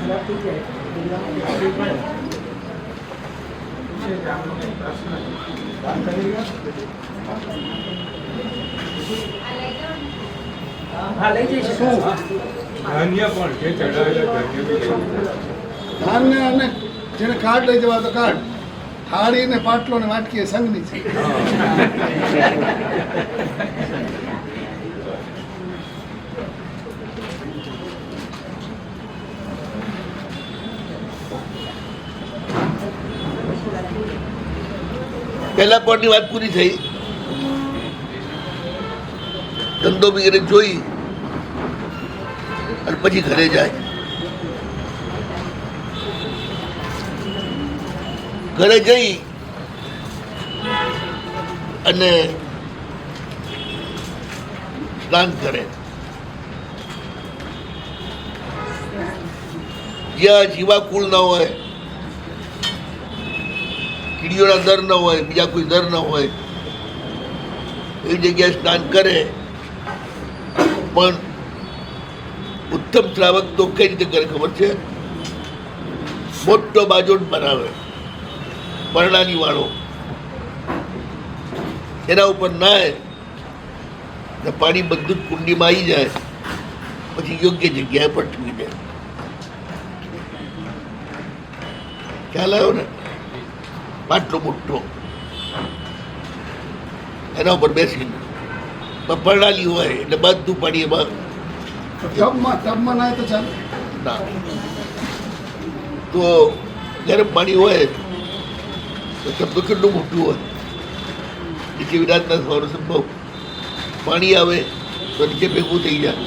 ધાન્ય અને જેને કાર્ડ લઈ જવા તો કાર્ડ, થાળી ને પાટલો ને વાટકી સંઘની છે. પહેલા પોળની વાત પૂરી થઈ, ધંધો વગેરે જોઈ અને પછી ઘરે જાય. ઘરે જઈ અને સ્નાન કરે. જ્યાં જીવાકુળ ન હોય, કીડીઓના દર ન હોય, બીજા કોઈ દર ન હોય, એ જગ્યાએ સ્નાન કરે. પણ ઉત્તમ શ્રાવક તો કઈ રીતે કરે ખબર છે? મોટો બાજોટ બનાવે, પરણાની વાળો, એના ઉપર નાય ને પાણી બધું જ કુંડીમાં આવી જાય, પછી યોગ્ય જગ્યાએ પટવી દે. ખ્યાલ આવ્યો ને? પાટલો મોટો, એના ઉપર બેસીને પરણાલી હોય એટલે બધું પાણી એમાં. ટબમાં નાય તો ચાલે ના, તો ગરમ પાણી હોય તો ટબ તો કેટલું મોટું હોય, નીચે વિરાટના થવાનો સંભવ. પાણી આવે તો નીચે ભેગું થઈ જાય.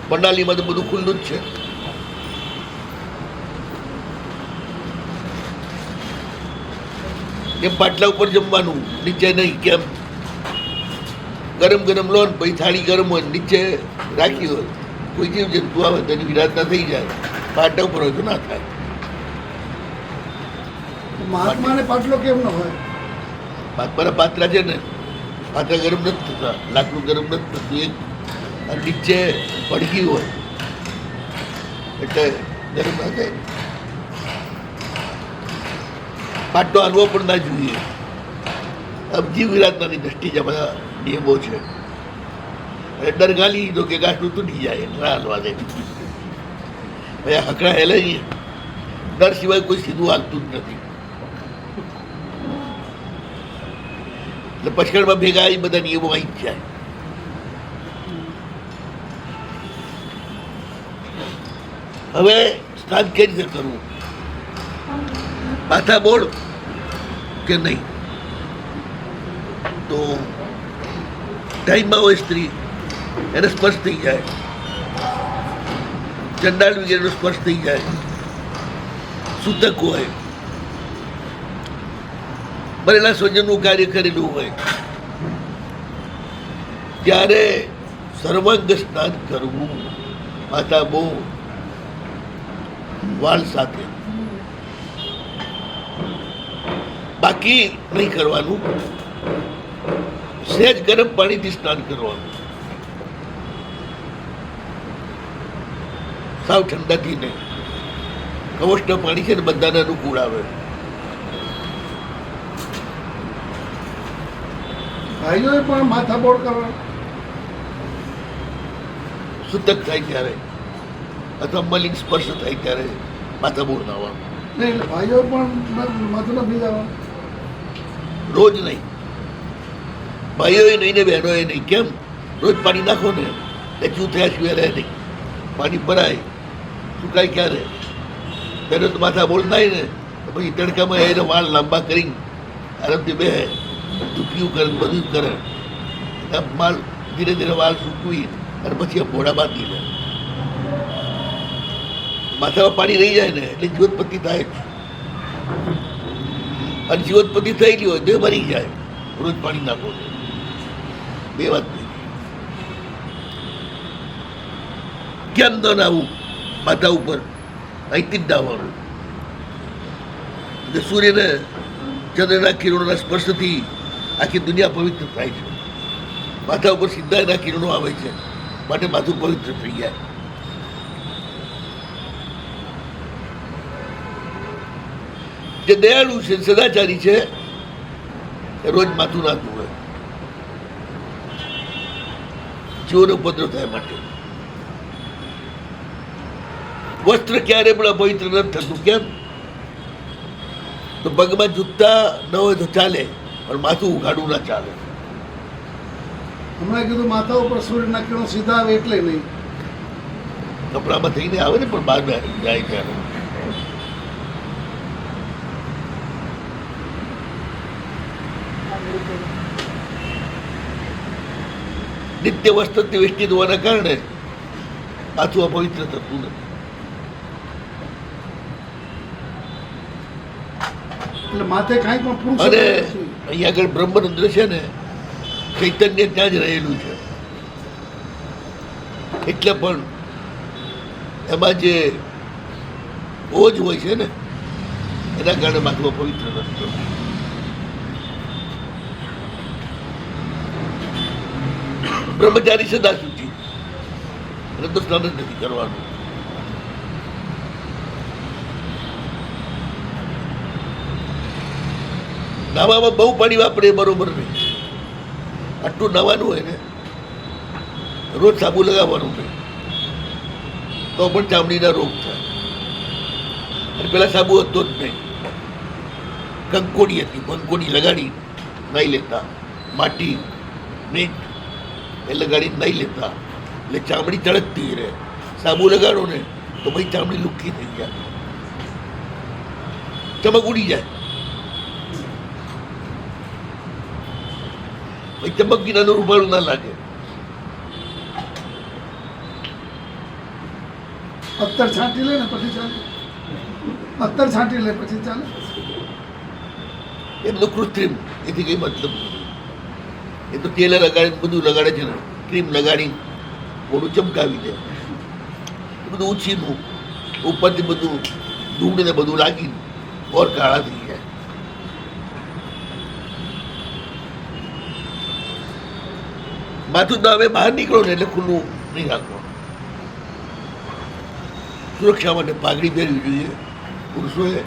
પંડાલીમાં તો બધું ખુલ્લું જ છે. એમ પાટલા ઉપર જમવાનું, નીચે નહીં. કેમ? ગરમ ગરમ લો ને પછી થાળી ગરમ હોય, નીચે રાખી હોય, કોઈ જીવ જંતુ આવે તો એની વિરાટના થઈ જાય. પાટા ઉપર હોય તો ના થાય. મહાત્માને પાટલો કેમ ન હોય? મહાત્માના પાત્રા છે ને, પાત્રા ગરમ નથી થતા, લાકડું ગરમ નથી થતું. એક નીચે પડકી હોય એટલે ગરમ ના થાય. પાટલો હાલવો પણ ના જોઈએ. જીવ વિરાટનાની દ્રષ્ટિ છે, બધા નિયમો છે. અને ડર ગાલી દીધો કે ગાંઠું તૂટી જાય, ના હાલવા દે. ભાઈ આ હકડા હેલે નહીં, ડર સિવાય કોઈ સીધું હાલતું જ નથી. એટલે પછાડમાં ભેગા એ બધા નિયમો આવી જ જાય. હવે સ્નાન કેવી રીતે કરવું? માથા બોળ કે નહીં? તો ટાઈમમાં હોય સ્ત્રી, એને સ્પર્શ થઈ જાય, ચંડાળ વગેરેનો સ્પર્શ થઈ જાય, સૂતક હોય, બનેલા સ્વજનનું કાર્ય કરેલું હોય, ત્યારે સર્વાંગ સ્નાન કરવું. માથા બહુ વાળ સાથે, બાકી નહીં કરવાનું. સહેજ ગરમ પાણીથી સ્નાન કરવાનું, સાવ ઠંડાથી નહીં. કવચના પાણી છે ને બધાને અનુકૂળ આવે. ભાઈઓએ પણ માથાબોળ કરવા, સૂતક થાય ત્યારે અથવા મલિન સ્પર્શ થાય ત્યારે માથાબોળ નાવાનું. નહીં એટલે ભાઈઓ પણ માથું ન ભીજાવાનું. રોજ નહીં, ભાઈઓએ નહીં ને બહેનોએ નહીં. કેમ? રોજ પાણી નાખો ને એ ચૂ થયા સિવાય રહે નહીં. પાણી ભરાય, સુકાય ક્યારે? બહેનો તો માથા બોલ થાય ને તો પછી તડકામાં એને વાળ લાંબા કરી આરામથી બે ચૂક્યું કરે, બધું કરે. માલ ધીરે ધીરે વાળ સૂકવી અને પછી ભોળા બાંધી લે. માથામાં પાણી રહી જાય ને એટલે જીવોત્પત્તિ થાય જ. અને જીવોત્પત્તિ થયેલી હોય તો મરી જાય. રોજ પાણી નાખો, બે વાત થઈ. કેમ ન નાવું? માથા ઉપર અહીંથી જ નાવાનું. સૂર્યને ચંદ્રના કિરણોના સ્પર્શથી આખી દુનિયા પવિત્ર થાય છે. માથા ઉપર સીધા એના કિરણો આવે છે, માટે માથું પવિત્ર થઈ જાય. જે દયાળુ છે સદાચારી છે એ રોજ માથું ના ધોવે, જીવનો ઉપદ્રવ થાય માટે. વસ્ત્ર ક્યારે પણ અપવિત્ર નથી થતું. કેમ? તો પગમાં જૂતા ન હોય તો ચાલે, પણ માથું ઉઘાડું ના ચાલે. હમણાં કીધું માથા ઉપર સૂર્યના કિરણો સીધા આવે એટલે નહીં. કપડામાં થઈને આવે ને, પણ બહાર જાય ત્યારે. નિત્ય વસ્ત્રથી વેષ્ટિત હોવાના કારણે માથું અપવિત્ર થતું નથી. એટલે માથે કાંઈ પણ પુરુષ અને અહીંયા આગળ બ્રહ્મરંધ્ર છે ને, ચૈતન્ય ત્યાં જ રહેલું છે. એટલે પણ એમાં જે ઓજ હોય છે ને, એના કારણે માથું અપવિત્ર નથી થતું. બ્રહ્મચારી સદા શુચિ, એટલે તો સ્નાન જ નથી કરવાનું. નાવામાં બહુ પાણી વાપરે એ બરોબર નહીં. આટલું નાવાનું હોય ને, રોજ સાબુ લગાવવાનું નહીં, તો પણ ચામડીના રોગ થાય. અને પેલા સાબુ હતો જ નહીં, કંકોડી હતી, કંકોડી લગાડી નાહી લેતા, માટી મીઠ એ લગાડી નાહી લેતા, એટલે ચામડી ચળકતી રહે. સાબુ લગાડો ને તો ભાઈ ચામડી લુખ્ખી થઈ જાય, ચમક ઉડી જાય. ભાઈ ચમક વિનાનું રૂપાળું ના લાગે. અત્તર છાંટી લે ને પછી ચાલે. અત્તર છાંટી લે પછી ચાલે. એમનું કૃત્રિમ, એથી કઈ મતલબ નથી. એ તો તેલ લગાડી બધું લગાડે છે ને, ક્રીમ લગાડી મોઢું ચમકાવી દે, બધું ઉછીનું ઉપરથી બધું ધૂળ ને બધું લાગી ઓર કાળા થઈ જાય. માથું તો હવે બહાર નીકળો ને એટલે ખુલ્લું નહીં રાખવાનું. સુરક્ષા માટે પાઘડી પહેરવી જોઈએ પુરુષોએ.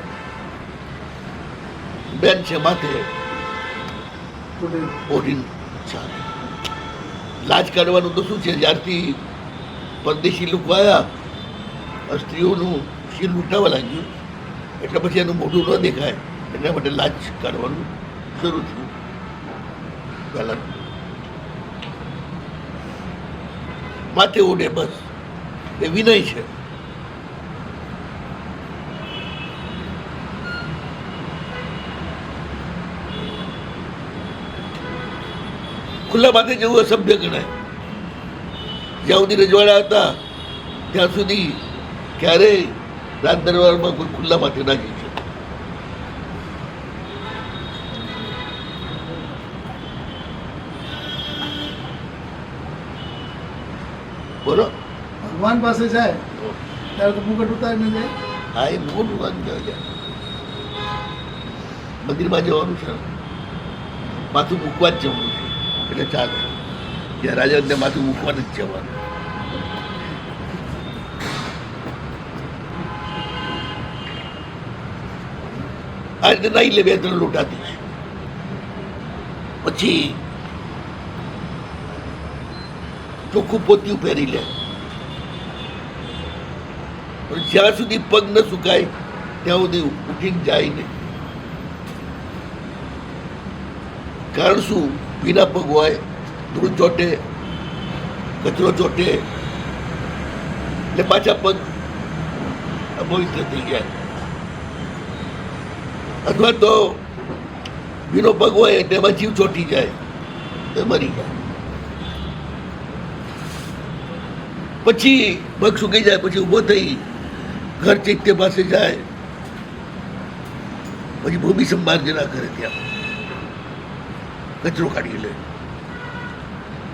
બેન છે માથે ઓઢીને ચાલે. લાજ કાઢવાનું તો શું છે, જ્યારથી પરદેશી લોકો આવ્યા સ્ત્રીઓનું શીલ ઉઠાવવા લાગ્યું એટલે પછી એનું મોઢું ન દેખાય એટલા માટે લાજ કાઢવાનું શરૂ થયું. પહેલા માથે ઓઢે બસ, એ વિનય છે. ખુલ્લા માથે જવું અસભ્ય ગણાય. જ્યાં સુધી રજવાડા હતા ત્યાં સુધી ક્યારેય રાજ દરબારમાં કોઈ ખુલ્લા માથે ના જઈ શકે. બોલો. ભગવાન પાસે જાય ત્યારે તો મુગટ ઉતારીને જાય. હા, એ મોટું વાત કહેવાય. મંદિરમાં જવાનું છે, માથું મૂકવા જ જવાનું છે એટલે ચાલે. ત્યાં રાજાને માથું મૂકવાનું જ જવાનું. આ રીતે નાઈ લે 2-3 લોટાથી, પછી ચોખ્ખું પોતિયું પહેરી લે. પણ જ્યાં સુધી પગ ન સુકાય ત્યાં સુધી ઉઠીને જાય નહીં. કારણ શું? ભીના પગ હોય, ધૂળ ચોટે, કચરો ચોટે, એટલે પાછા પગ અપવિત્ર થઈ જાય. અથવા તો ભીનો પગ હોય તેમાં જીવ ચોટી જાય તો મરી જાય. પછી પગ સુકાઈ જાય, પછી ઊભો થઈ ઘર ચૈત્ય પાસે જાય, પછી ભૂમિ સંભાળના કરે, ત્યાં કચરો કાઢી લે,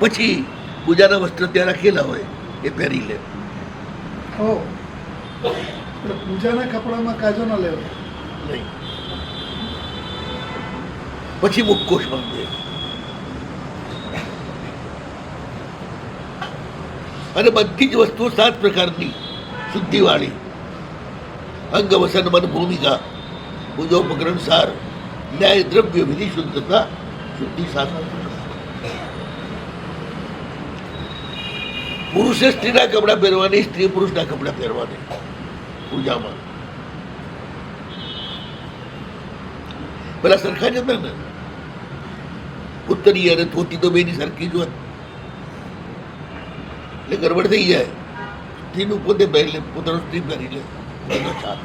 પછી પૂજાના વસ્ત્ર ત્યાં રાખેલા હોય એ પહેરી લે. એટલે પૂજાના કપડામાં કાજો ન લેવો નહીં. પછી મુખકોશ બાંધે. અને બધી જ વસ્તુઓ 7 પ્રકારની શુદ્ધિવાળી: અંગ, વસન, મન, ભૂમિકા. પૂજોપકરણ સાર ન્યાય દ્રવ્ય વિધિ શુદ્ધતા શુદ્ધિ સાધન. પુરુષે સ્ત્રીના કપડાં પહેરવાની, સ્ત્રી પુરુષના કપડાં પહેરવાની પૂજામાં. પેલા સરખા જ હતા ને, ઉત્તરી અને ધોતી તો બેની સરખી જ હોય એટલે ગરબડ થઈ જાય. સ્ત્રીનું પોતે પહેરી લે, પોતાનું સ્ત્રી પહેરી લે, એનો ચાલ.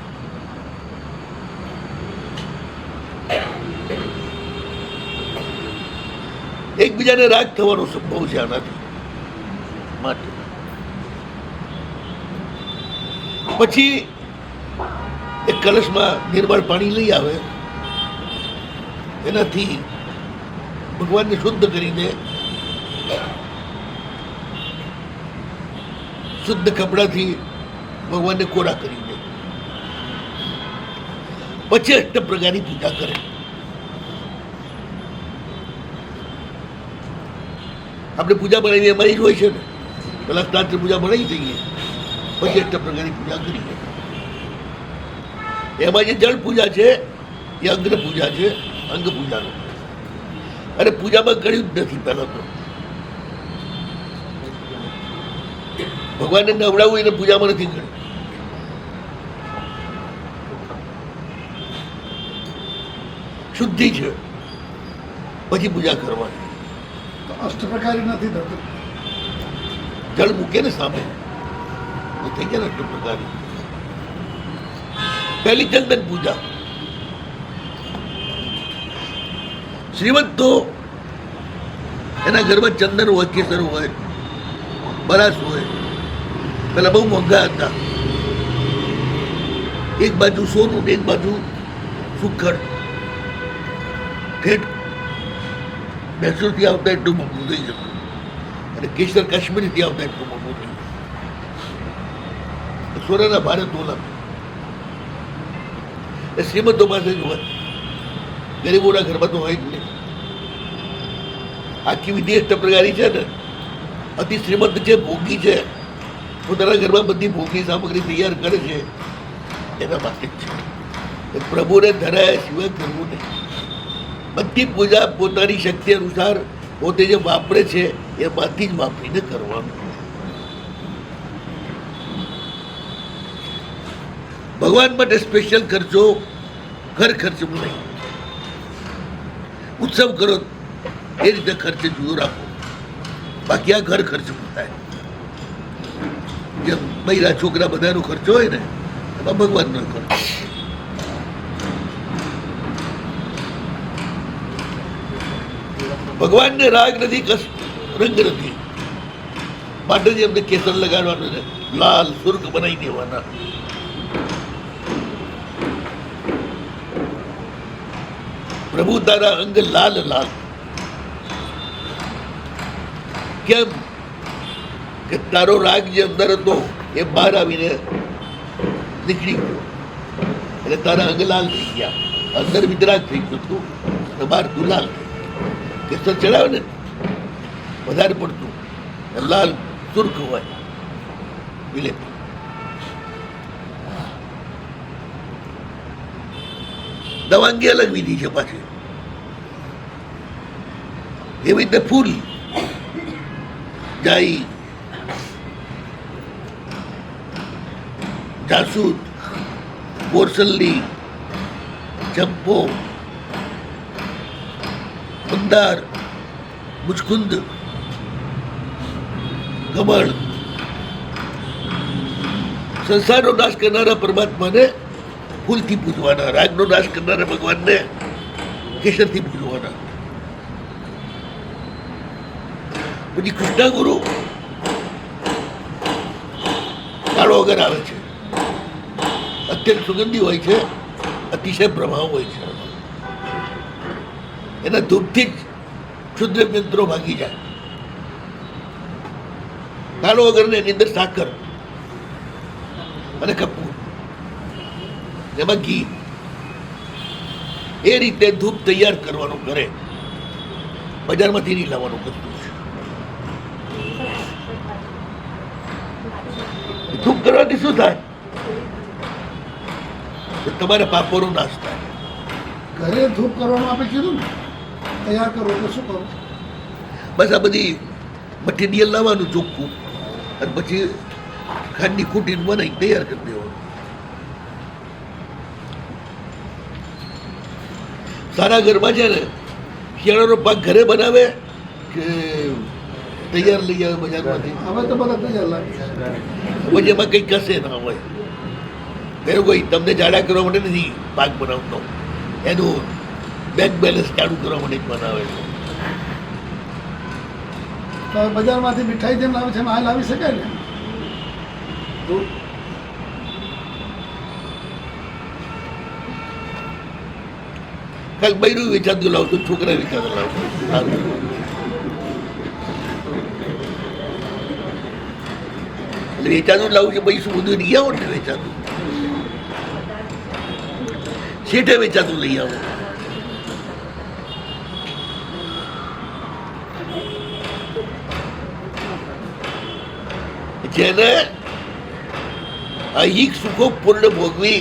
એકબીજાને રાગ થવાનો સંભવ છે આનાથી માટે. પછી એક કલશમાં નિર્મળ પાણી લઈ આવે, એનાથી ભગવાનને શુદ્ધ કરીને શુદ્ધ કપડાથી ભગવાનને કોરા કરી દે. પછી અષ્ટ પ્રકારની પૂજા કરે. આપણે પૂજા બનાવી એમાં જ હોય છે ને, પેલા રાત્રે પૂજા બનાવી દઈએ, પછી અષ્ટ પ્રકારની પૂજા કરીએ. એમાં જે જળ પૂજા છે એ અંગ પૂજા છે, અંગ પૂજાનો. અને પૂજામાં ગળ્યું જ નથી પહેલા તો. ભગવાનને નવડાવવું એને પૂજામાં નથી ગળ્યું. શુદ્ધિ છે, પછી પૂજા કરવાની. તો અષ્ટપ્રકારી નથી થતું. જળ મૂકે ને સામે એ થઈ જાય ને અષ્ટ પ્રકારી. પહેલી ચંદન પૂજા. શ્રીમંત તો એના ઘરમાં ચંદન હોય, કેસર હોય, બરાસ હોય. પેલા બહુ મોંઘા હતા. એક બાજુ સોનું, એક બાજુ સુખડ. ઠેઠ મૈસૂરથી આવતા એટલું મોંઘું થઈ જતું, અને કેસર કાશ્મીરથી આવતા એટલું મોંઘું થઈ જતું. સોનાના ભારે તોલા એ શ્રીમંતો પાસે જ હોય, ગરીબોના ઘરમાં તો હોય જ નહીં. આખી વિધિ અષ્ટ પ્રકારની છે ને, અતિ શ્રીમંત છે, ભોગી છે, પોતાના ઘરમાં બધી ભોગની સામગ્રી તૈયાર કરે છે, એના માટે જ છે. પ્રભુને ધરાયા સિવાય કરવું નહીં. બધી પૂજા પોતાની શક્તિ અનુસાર પોતે જે વાપરે છે એમાંથી જ વાપરીને કરવાનું. ભગવાન માટે સ્પેશિયલ ખર્ચો ઘર ખર્ચમાં નહીં. ઉત્સવ કરો એ રીતે ખર્ચે જુદો રાખો, બાકી આ ઘર ખર્ચમાં થાય. જેમ બૈરા છોકરા બધાનો ખર્ચો હોય ને, એમાં ભગવાનનો ખર્ચો. ભગવાનને રાગ નથી, રંગ નથી, માટે જ એમને કેસર લગાડવાનું ને લાલ સુર્ખ બનાવી દેવાના. પ્રભુ તારા અંગ લાલ લાલ. કેમ કે તારો રાગ જે અંદર હતો એ બહાર આવીને નીકળી ગયો, એટલે તારા અંગ લાલ થઈ ગયા. અંદર વિતરાગ થઈ ગયું તું અને બહાર તું લાલ થઈ. કેસર ચડાવે ને વધારે પડતું લાલ સુર્ખ હોય, વિલેતી. દવાંગી અલગ વિધિ છે પાછી. એવી રીતે ફૂલ, જાઈ, જાસૂદ, બોરસલ્લી, ચંપો, મંદાર, મુચકુંદ, કમળ. સંસારનો નાશ કરનારા પરમાત્માને ફૂલથી પૂજવાના, રાગનો નાશ કરનારા ભગવાનને કેસરથી પૂજવાના. પછી કૃષ્ણ ગુરુ કાળો વગર આવે છે, અત્યંત સુગંધી હોય છે, અતિશય પ્રભાવ હોય છે. એના ધૂપથી જ ક્ષુદ્ર યંત્રો ભાગી જાય. કાળો વગરને એની અંદર સાકર અને કપૂર, એમાં ઘી. એ રીતે ધૂપ તૈયાર કરવાનું કરે, બજારમાંથી નહીં લાવવાનું વસ્તુ છે. ધૂપ કરવાથી શું થાય? તમારા પાપોનો નાશ થાય. ઘરે ધૂપ કરવાનું આપણે કીધું ને, તૈયાર કરવું એટલે શું કરવું? બસ આ બધી મટીરિયલ લાવવાનું ચોખ્ખું, અને પછી ખાંડની કૂટીને બનાવી તૈયાર કરી દેવાનું. સારા ઘરમાં છે ને શિયાળાનો પાક ઘરે બનાવે કે તૈયાર લઈ આવે બજારમાંથી? હવે તો બધા તૈયાર લાગે. પછી એમાં કંઈ કશે ના હોય. એનું કોઈ તમને જાડા કરવા માટે નથી પાક બનાવતો, એનું બેંક બેલેન્સ ચાલુ કરવા માટે જ બનાવે છે. તો હવે બજારમાંથી મીઠાઈ જેમ લાવે છે એમ આ લાવી શકાય ને? દૂધ કાલ બૈરું વેચાતું લાવતો, છોકરા વેચાતું લાવતો. એટલે વેચાતું લાવું છે પૈસું બધું લઈ આવો ને વેચાતું. શેઠે વેચાતું લઈ આવો. જેને અહીં સુખો પૂર્ણ ભોગવી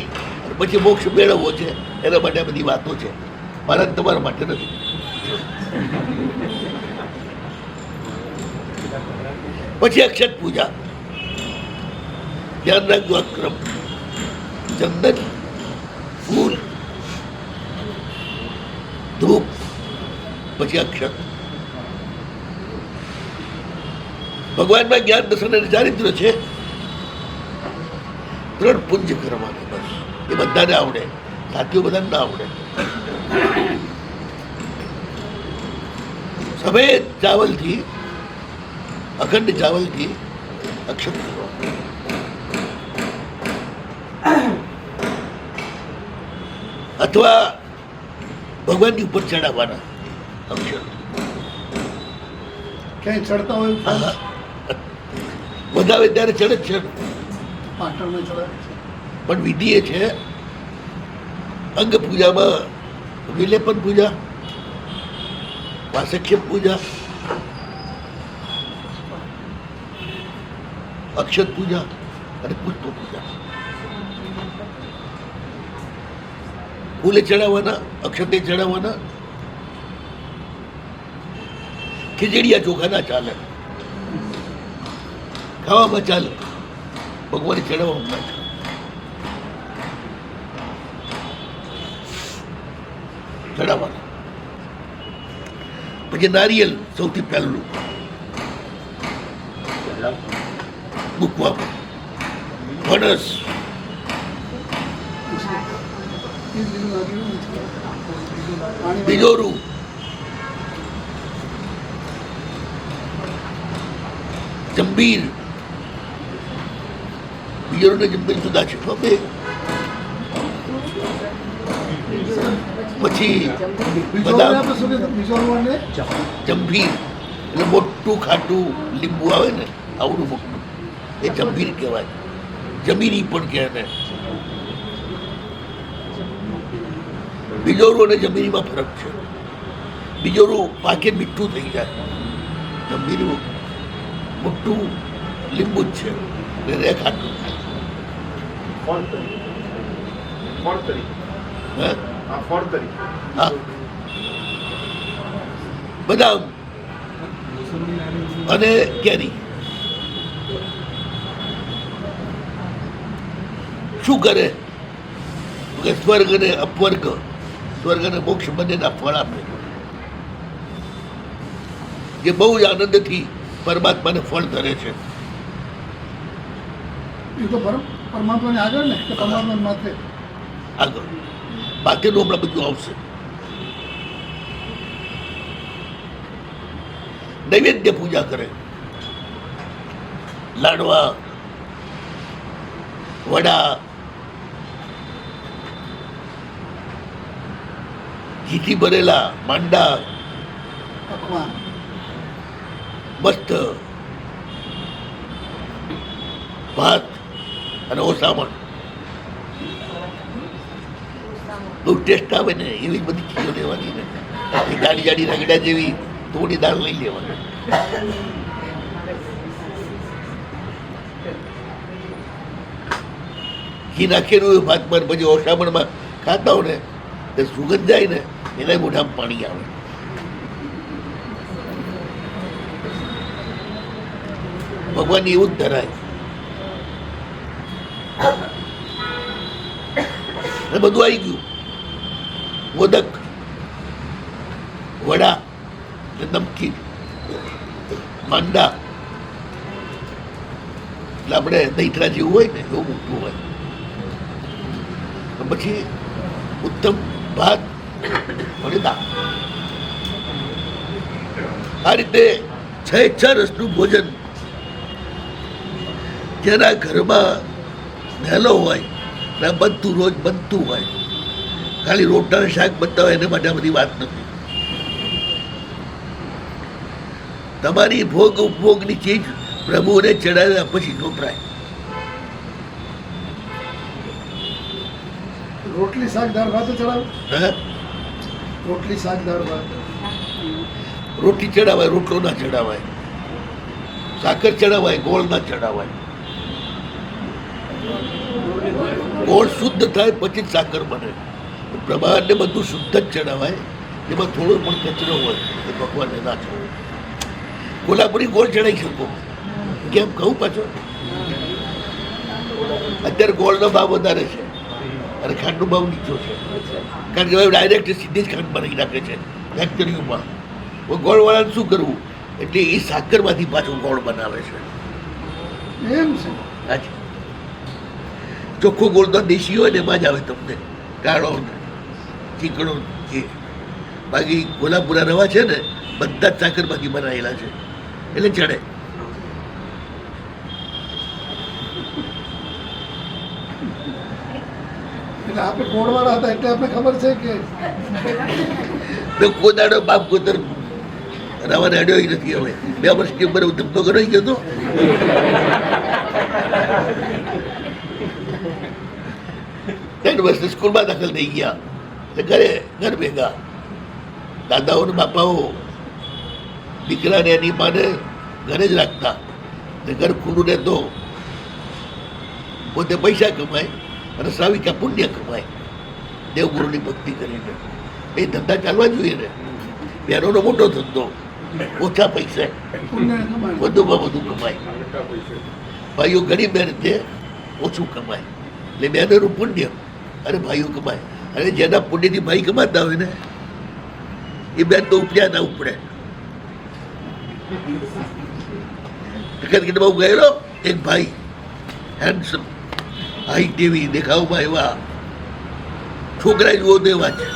પછી મોક્ષ મેળવવો છે એના માટે આ બધી વાતો છે, મારા તમારા માટે નથી. પછી અક્ષત પૂજા, ધ્યાન રાખજો આ ક્રમ. ચંદન, ફૂલ, ધૂપ, પછી અક્ષત. ભગવાનમાં જ્ઞાન, દર્શન અને ચારિત્ર છે. 3 પુંજ કરવાના બસ. એ બધાને આવડે, સાથીઓ બધાને ના આવડે. સફેદ ચાવલથી, અખંડ ચાવલથી અક્ષત કરવા, અથવા ભગવાનની ઉપર ચડાવવાના અક્ષત. ક્યાંય ચડતા હોય હા, વધાવે ત્યારે ચડે જ છે, પાટણમાં ચડાવે છે. પણ વિધિ એ છે અંગ પૂજામાં વિલેપન પૂજા, વાસક્ષેપ પૂજા, અક્ષત પૂજા અને પુષ્પ પૂજા. ફૂલે ચડાવવાના, અક્ષતે ચડાવવાના. ખીચડિયા ચોખા ના ચાલે, ખાવામાં ચાલે, ભગવાને ચડાવવામાં ના ચાલે. ચડાવવાના. પછી નારિયેલ સૌથી પહેલું મૂકવામાં, ફણસ, બીજોરું, જંબીર. બીજોરું ને જંબીર જુદા છે. પછી બદામ, જંભીર એટલે મોટું ખાટું લીંબુ આવે ને આવડું મોટું, એ જંભીર કહેવાય. જમીરી પણ કહે ને. બીજોરું અને જમીરીમાં ફરક છે. બીજોરું પાકે મીઠું થઈ જાય, જંભીરું મોટું લીંબુ જ છે ને રે ખાટું. હા, બદામ અને કેરી. શું કરે કે સ્વર્ગ અને અપવર્ગ, સ્વર્ગ અને મોક્ષ બંનેના ફળ આપે. જે બહુ જ આનંદથી પરમાત્માને ફળ ધરે છે. એ તો પરમાત્માને આગળ ને કે પરમાત્મા માથે આગળ બાકીનું હમણાં બધું આવશે. નૈવેદ્ય પૂજા કરે, લાડવા, વડા, ઘીથી ભરેલા માંડા, પકવાન, મસ્ત ભાત અને ઓસામણ. બહુ ટેસ્ટ આવે ને એવી બધી ચીજો લેવાની ને. જાડી જાડી રગડા જેવી થોડી દાળ લઈ લેવાની. ઘી નાખેલું હોય ભાતમાં, પછી ઓસામણમાં ખાતા હો ને તે સુગંધ જાય ને એના મોઢામાં પાણી આવે. ભગવાન એવું જ ધરાય. બધું આવી ગયું. મોદક, વડા, નમકીન, માંડા, એટલે આપણે દહીથરા જેવું હોય ને એવું મોટું હોય. પછી ઉત્તમ ભાત અને દાળ. આ રીતે 6 રસનું ભોજન જેના ઘરમાં વહેલો હોય ને બનતું રોજ બનતું હોય. ખાલી રોટલા શાક બનતા હોય એને માટે આ બધી વાત નથી. તમારી ભોગ ઉપભોગની ચીજ પ્રભુને ચડાવ્યા પછી વપરાય. રોટલી શાક દાળ ભાત ચડાવે. હે, રોટલી શાક દાળ ભાત. રોટલી ચડાવાય, રોટલો ના ચડાવાય. સાકર ચડાવાય, ગોળ ના ચડાવાય. ગોળ શુદ્ધ થાય પછી જ સાકર બને. પ્રભાને બધું શુદ્ધ જ ચડાવાય. એમાં થોડો પણ કચરો હોય એ ભગવાનને ના ચડાવે. કોલ્હાપુરી ગોળ ચડાવી શકો. કેમ કહું પાછો? અત્યારે ગોળનો ભાવ વધારે છે અને ખાંડનો ભાવ નીચો છે. કારણ કે ડાયરેક્ટ સીધી જ ખાંડ બનાવી નાખે છે ફેક્ટરીઓમાં. ગોળવાળાને શું કરવું? એટલે એ સાકરમાંથી પાછો ગોળ બનાવે છે. એમ છે. હાજી, ચોખ્ખો ગોળ તો દેશી હોય ને એમાં જ આવે તમને. કાળો ચીકણો એ. બાકી કોલ્હાપુરા રવા છે ને બધા જ સાકરમાંથી બનાવેલા છે એટલે ચડે. એટલે આપણે ગોળવાળા હતા એટલે આપણે ખબર છે કે કોદાડો બાપ કોતર રવાને અડ્યો નથી. હવે 2 વર્ષની ઉંમરે હું ધંધો કરાઈ ગયો હતો. સ્કૂલમાં દાખલ થઈ ગયા એટલે ઘર ભેગા દાદાઓ ને બાપાઓ દીકરાને એની માને ઘરે જ રાખતા. ઘર ખુલ્લું રહેતો, પોતે પૈસા કમાય અને સાવિકા પુણ્ય કમાય દેવગુરુની ભક્તિ કરીને. એ ધંધા ચાલવા જોઈએ ને. બહેનોનો મોટો ધંધો, ઓછા પૈસા વધુમાં વધુ કમાય. ભાઈઓ ઘણી મહેનતે ઓછું કમાય એટલે બહેનોનું પુણ્ય અને ભાઈઓ કમાય. અને જેના પુણ્યથી ભાઈ કમાતા હોય ને એ બેન તો ઉપડ્યા ના ઉપડે. બહુ ગયેલો એક ભાઈ હેન્ડસમ, હાઈટ એવી, દેખાવમાં એવા, છોકરા જુઓ તો એવા છે.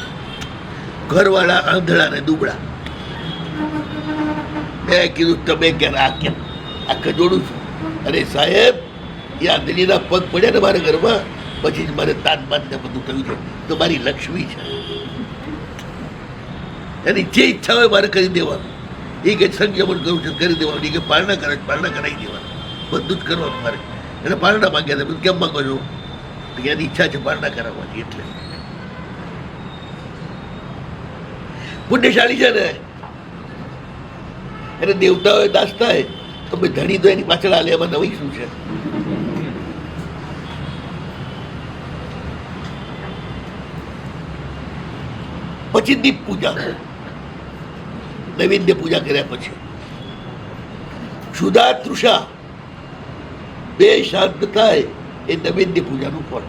ઘરવાળા આંધળા ને દુબળા. મેં કીધું તમે ક્યારે આ કેમ આખા જોડું છું? અરે સાહેબ, એ આંધળીના પગ પડ્યા ને મારા ઘરમાં પછી જ મારે તાન બાન ને બધું થયું છે. તો મારી લક્ષ્મી છે, એની જે ઈચ્છા હોય મારે કરી દેવાનું. એ કે સંખ્યામણ કરું છું કરી દેવાનું. એ કે પારણા કરે પારણા કરાવી દેવાનું. બધું જ કરવાનું મારે. એને પારણા માંગ્યા હતા. કેમ માંગો છો? તો એની ઈચ્છા છે પારણા કરાવવાની. એટલે પુણ્યશાળી છે ને એને દેવતાઓ દાસ થાય તો ભાઈ ધણી તો એની પાછળ હાલે. એમાં નવી શું છે? પછી દીપ પૂજા, નૈવેદ્ય પૂજા કર્યા પછી ક્ષુધા તૃષા બે શાંત થાય એ નૈવેદ્ય પૂજાનું ફળ.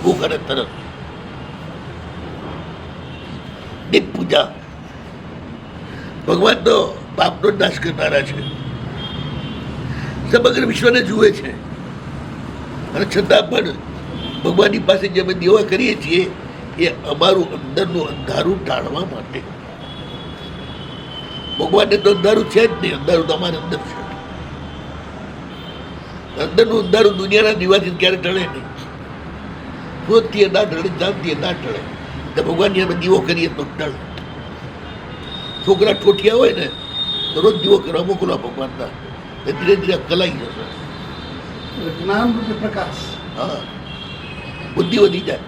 ભૂખ અને તરસ. દીપ પૂજા ભગવાન તો પાપનો નાશ કરનારા છે. સમગ્ર વિશ્વને જુએ છે અને છતાં પણ ભગવાનની પાસે જે અમે દેવા કરીએ છીએ એ અમારું અંદરનું અંધારું ટાળવા માટે. ભગવાનને તો અંધારું છે જ નહીં. અંધારું તો અમારે અંદર છે. અંદરનું અંધારું દુનિયાના દીવાથી ક્યારે ટળે નહીં. ક્રોધથી ના ટળે, જાનથી ના ટળે. તો ભગવાનની અમે દીવો કરીએ તો ટળે. છોકરા ઠોઠિયા હોય ને તો રોજ દીવો કરવા મોકલવા ભગવાનના. ધીરે ધીરે કલાઈ જશે. જ્ઞાન રૂપી પ્રકાશ. હા, બુદ્ધિ વધી જાય.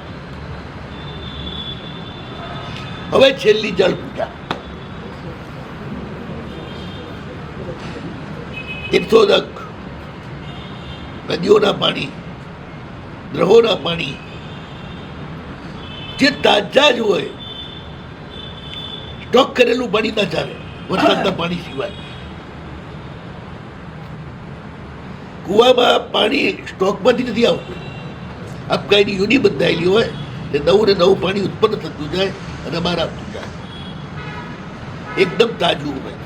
હવે છેલ્લી જળ પૂજા. તીર્થોદક, નદીઓના પાણી, ગ્રહોના પાણી, જે તાજા જ હોય, સ્ટોક કરેલું પાણી ના ચાલે વરસાદના પાણી સિવાય. કુવામાં પાણી સ્ટોકમાંથી નથી આવતું, આપકાઈની યુનિ બંધાયેલી હોય ને નવું પાણી ઉત્પન્ન થતું જાય અને બહાર આવતું જાય, એકદમ તાજું હોય.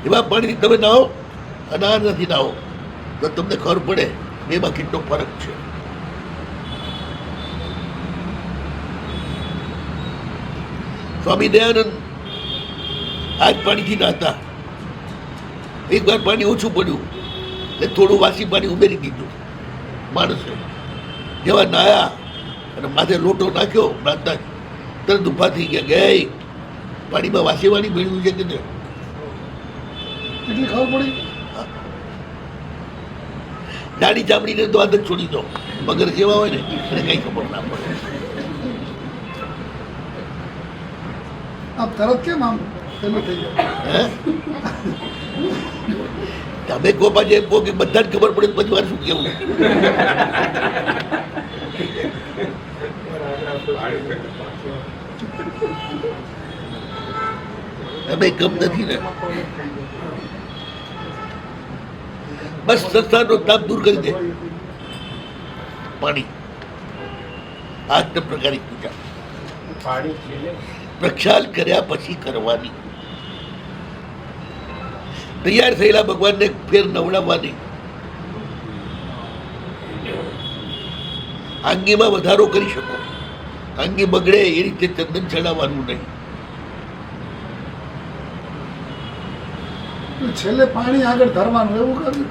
એવા પાણીથી તમે નાહો અને આ નથી નાહો તો તમને ખબર પડે બેમાં કેટલો ફરક છે. સ્વામી દયાનંદ આજ પાણીથી નાહતા, એકવાર પાણી ઓછું પડ્યું એટલે થોડું વાસી પાણી ઉમેરી દીધું. માણસે જેવા નાયા અને માથે લોટો નાખ્યો નાતા તરત ઊભા થઈ ગયા કે પાણીમાં વાસી વાળી ભેળવ્યું છે કે નહીં. એટલી ખબર પડી. જાડી ચામડીને તો આદત છોડી દો, મગર જેવા હોય ને એને કઈ ખબર ના પડે. આમ તરત કેમ આમ પેલું થઈ જાય? તમે કહો પાછું એમ કહો કે બધાને ખબર પડે પછી વાર શું કેવું? તમે કમ નથી ને, બસ સંસ્થાનો તાપ દૂર કરી દે. પાણી આ પ્રકારની પૂજા પ્રક્ષાલ કર્યા પછી કરવાની. તૈયાર થયેલા ભગવાનને ફેર નવડાવવાની. આંગીમાં વધારો કરી શકો, આંગી બગડે એ રીતે ચંદન ચડાવવાનું નહીં. છેલ્લે પાણી આગળ ધરવાનું એવું કર્યું.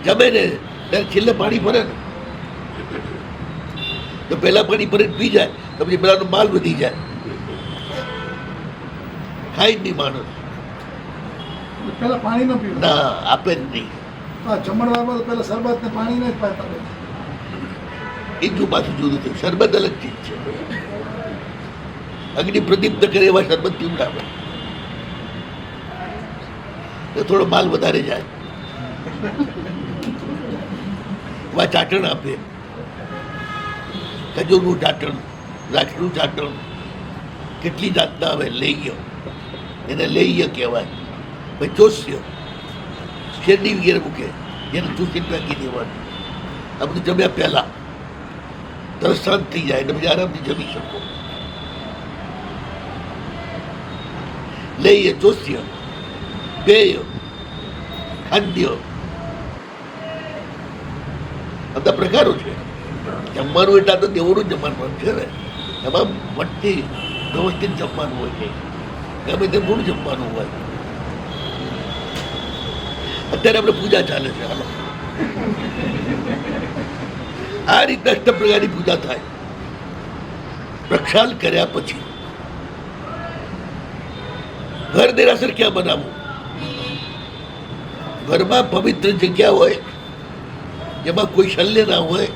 જમે ને ત્યારે છેલ્લે પાણી ભરે ને તો પહેલા પાણી ભરે પી જાય તો પછી પેલાનો માલ વધી જાય. ખાઈ જ નહીં માણસ, પેલા પાણી ન પીવું, ના આપે જ નહીં. જમણવારમાં તો પેલા શરબત ને પાણી ને જ પાતા. એ જો પાછું જુદું થયું. શરબત અલગ ચીજ છે. અગ્નિ પ્રદીપ્ત કરે એવા શરબત પીવડાવે તો થોડો માલ વધારે જાય. એવા ચાટણ આપે, ખજૂરનું ચાટણ, દ્રાક્ષનું ચાટણ, કેટલી જાતના આવે. લેહ્ય, એને લેહ્ય કહેવાય. પછી ચોસ્ય, શેરડી વગેરે મૂકે, એને ચૂસીને નાખી દેવાનું. આ બધું જમ્યા પહેલા તરત શાંત થઈ જાય એટલે પછી આરામથી જમી શકો. લેહ્ય, ચોસ્ય, પેય, ખાદ્ય, બધા પ્રકારો છે. જમવાનું એટલા તો દેવોનું જમવાનું છે ને, એમાં વટથી વ્યવસ્થિત જમવાનું હોય છે, ગમે તે મૂળ જમવાનું હોય. અત્યારે આપણે પૂજા ચાલે છે. હાલો, આ રીતે અષ્ટ પ્રકારની પૂજા થાય. પ્રક્ષાલ કર્યા પછી ઘર દેરાસર ક્યાં બનાવવું? ઘરમાં પવિત્ર જગ્યા હોય જેમાં કોઈ શલ્ય ના હોય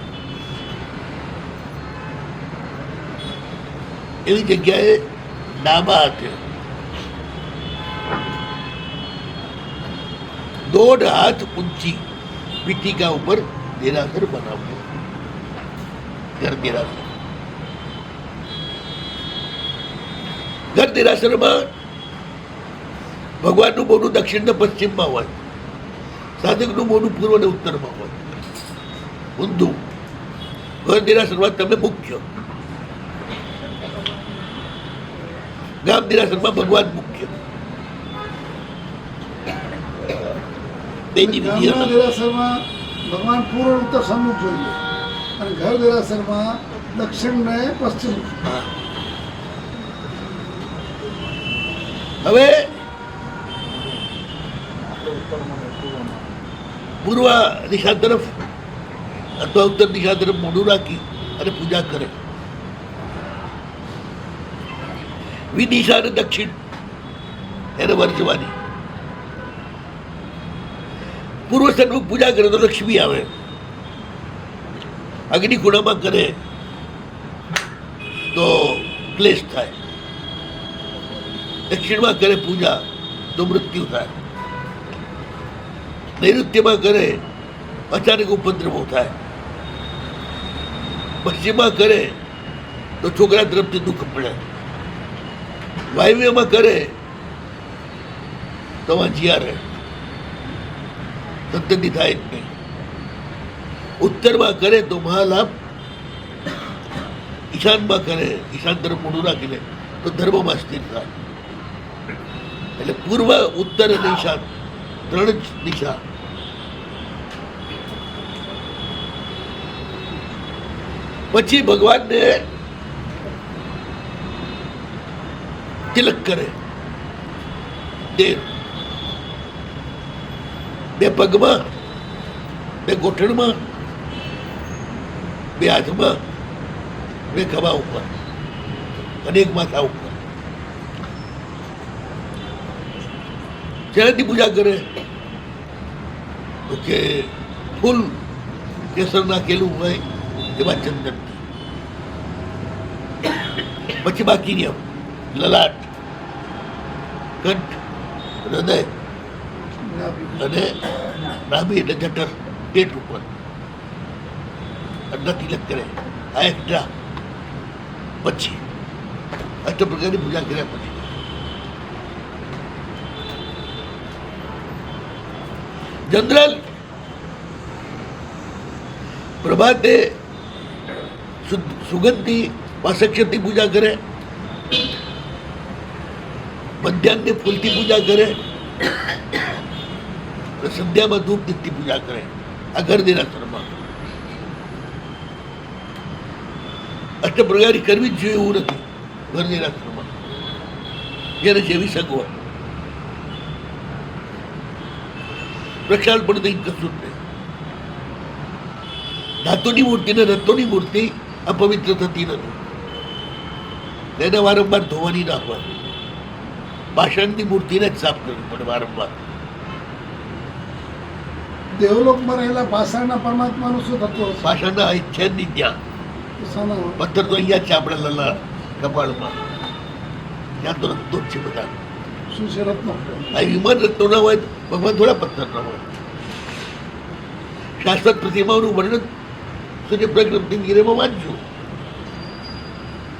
એવી જગ્યાએ ડાબા હાથે 1.5 હાથ ઊંચી પીઠિકા ઉપર દેરાસર બનાવવું. ઘર દેરાસર. ઘર દેરાસરમાં ભગવાનનું મોઢું દક્ષિણ ને પશ્ચિમમાં હોય, સાધકનું મોઢું પૂર્વ ને ઉત્તરમાં હોય. ઊંધું. ઘર દેરાસરમાં તમે મુખ્ય, ગામ દેરાસરમાં ભગવાન મુખ્ય. ગામના દેરાસરમાં ભગવાન પૂર્વ ઉત્તર સન્મુખ જોઈએ અને ઘર દેરાસરમાં દક્ષિણ ને પશ્ચિમ. હવે પૂર્વ દિશા તરફ અથવા ઉત્તર દિશા તરફ મોઢું રાખી અને પૂજા કરે. વિદિશા અને દક્ષિણ એને વર્જવાની. પૂર્વ સન્મુખ પૂજા કરે તો લક્ષ્મી આવે. અગ્નિ ખૂણામાં કરે તો ક્લેશ થાય. દક્ષિણમાં કરે પૂજા તો મૃત્યુ થાય. નૈઋત્યમાં કરે અચાનક ઉપદ્રવો થાય. પશ્ચિમમાં કરે તો છોકરા તરફથી દુઃખ પડે. વાયવ્યમાં કરે તો વાંચ્યા રહે, સંતતિ થાય જ નહીં. ઉત્તરમાં કરે તો મહાલાભ, ઈશાનમાં કરે, ઈશાન તરફ મોઢું રાખીને તો ધર્મમાં સ્થિર થાય. એટલે પૂર્વ, ઉત્તર અને ઈશાન ત્રણ જ દિશા. પછી ભગવાનને તિલક કરે, બે પગમાં, બે ગોઠણમાં, બે હાથમાં, બે ખભા ઉપર અને એક માથા ઉપર. શેનાથી પૂજા કરે? તો કે ફૂલ કેસર નાખેલું હોય એમાં ચંદન. પછી બાકીની આમ લલાટ, કંઠ, હૃદય અને નાભી એટલે જઠર, પેટ ઉપર અન્ન તિલક કરે. આ એક્સ્ટ્રા. પછી અષ્ટ પ્રકારની પૂજા કર્યા પછી જનરલ પ્રભાતે સુગંધથી વાસક્ષથી પૂજા કરે, મધ્યાહને ફૂલથી પૂજા કરે, સંધ્યામાં ધૂપ દીપથી પૂજા કરે. આ ઘર દેરાસરમાં અષ્ટ પ્રકારની કરવી જ જોઈએ એવું નથી. ઘર દેરાસરમાં જેને જેવી સગવડ, પ્રક્ષાલ પણ નહીં, કશું જ નહીં. ધાતુની મૂર્તિ ને રત્નોની મૂર્તિ અપવિત્ર થતી નથી. એને વારંવાર ધોવાની નાખવાની. પાષાણની મૂર્તિને જ સાફ કરવી પડે વારંવાર. દેવલોકમાં રહેલા પાષાણના પરમાત્માનું શું થતું હશે? પાષાણના છે જ નહીં ત્યાં. શાના? પથ્થર તો અહીંયા જ છે, આપણા લલા કપાળમાં. ત્યાં તો રત્નો જ છે બધા. શું છે રત્નો? આ વિમાન રત્નો ના હોય, ભગવાન થોડા પથ્થર ના હોય. શાશ્વત પ્રતિમાઓનું વર્ણન સૂર્યપ્રગ્રમથી ગીરેમાં વાંચજો.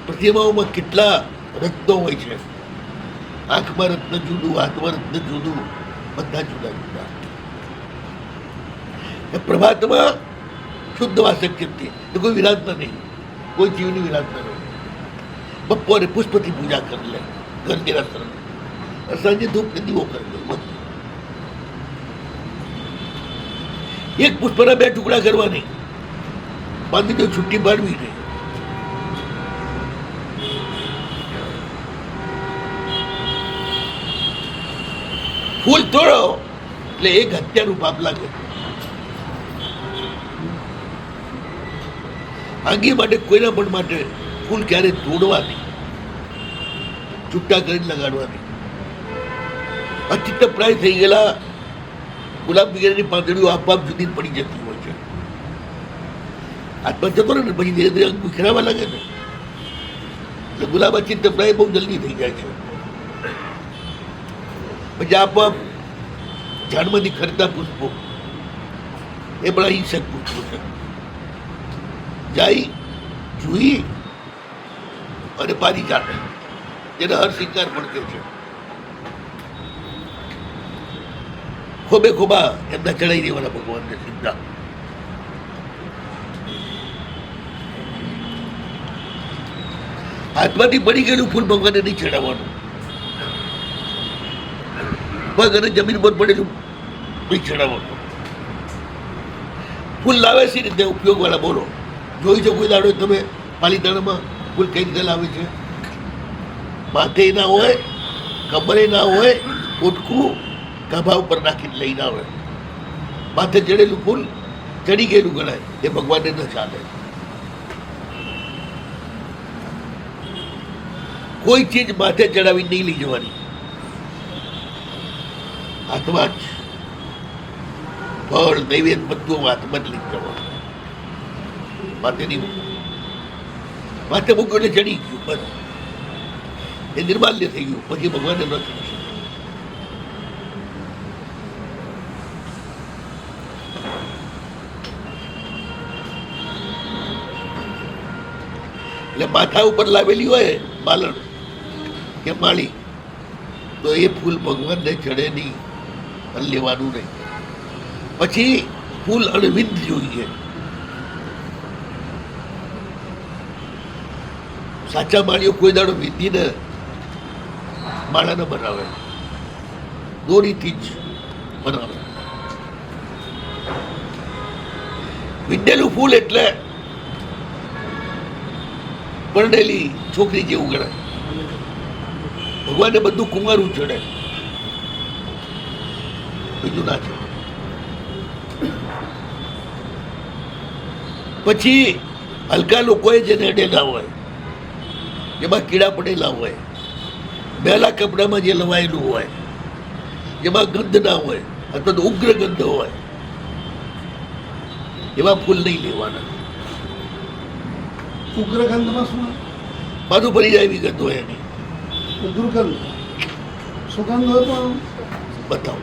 પ્રતિમાઓમાં કેટલા રત્નો હોય છે. આંખમાં રત્ન જુદું, હાથમાં રત્ન જુદું, બધા જુદા જુદા. પ્રભાતમાં શુદ્ધ વાસક્તિ, કોઈ વિરાધના નહીં, કોઈ જીવની વિરાધના નહીં. બપોરે પુષ્પથી પૂજા કરી લે ઘર દેરાસર. સાંજે ધૂપ ને દીવો કરી લે. એક પુષ્પના બે ટુકડા કરવા નહીં, બાંધી દો, છુટ્ટી પાડવી નહીં. ફૂલ તોડો એટલે એક હત્યાનું પાપ લાગે. આંગી માટે, કોઈના પણ માટે ફૂલ ક્યારે તોડવા નહીં, છૂટા કરીને લગાડવાની. અચિત્ત પ્રાય થઈ ગયેલા ગુલાબ વગેરેની પાંદડીઓ આપઆપ જુદી પડી જતી હોય છે. હાથમાં જતો ને પછી ધીરે ધીરે અંગ વિખરાવા લાગે ને, એટલે ગુલાબ અચિત્ત પ્રાય બહુ જલ્દી થઈ જાય છે. પછી આપઆપ ઝાડમાંથી ખરતા પુષ્પો એ પણ અહિંસક પુષ્પો છે. જાય જુઈ અને પારિજાત, જેને હર શિકાર પણ કહે છે. ખોબે ખોબા એમના ચડાઈ દેવાના ભગવાનને સીધા. હાથમાંથી પડી ગયેલું ફૂલ ભગવાનને નહીં ચડાવવાનું. પગ અને જમીન પર પડેલું નહીં ચડાવવાનું. ફૂલ લાવે છે રીતે ઉપયોગ વાળા બોલો. જોઈ છો કોઈ દાડો તમે પાલીતાણામાં ફૂલ કઈ રીતે લાવે છે? માથે ના હોય, કમરે ના હોય, પોટકું ગાભા ઉપર નાખીને લઈને આવે. માથે ચડેલું ફૂલ ચડી ગયેલું ગણાય, એ ભગવાનને ન ચાલે. કોઈ ચીજ માથે ચડાવી નહીં લઈ જવાની. હાથમાં જ ફળ, નૈવેદ્ય બધું હાથમાં જ લઈ જવાનું. માથે નહીં મૂકવું. માથે મૂક્યું એટલે ચડી ગયું, બસ એ નિર્માલ્ય થઈ ગયું. પછી ભગવાનને ન ચડી શકે. એટલે માથા ઉપર લાવેલી હોય માલણ કે માળી, તો એ ફૂલ ભગવાનને ચડે નહીં અને લેવાનું નહીં. પછી ફૂલ અણવિંદ જોઈએ. સાચા માળીઓ કોઈ દાડો વિંધીને માળા ન બનાવે, દોરીથી જ બનાવે. વિંધેલું ફૂલ એટલે પરણેલી છોકરી જેવું ગણાય. ભગવાનને બધું કુંવારું ચડે, બીજું ના ચડે. પછી હલકા લોકોએ જેને અડેલા હોય, જેમાં કીડા પડેલા હોય, પહેલા કપડામાં જે લવાયેલું હોય, જેમાં ગંધ ના હોય અથવા તો ઉગ્ર ગંધ હોય, એવા ફૂલ નહીં લેવાના. ઉગ્ર ગંધમાં શું? માથું ભરી જાય એવી ગંધ હોય એની. દુર્ગંધ, સુગંધ હોય પણ બતાવો.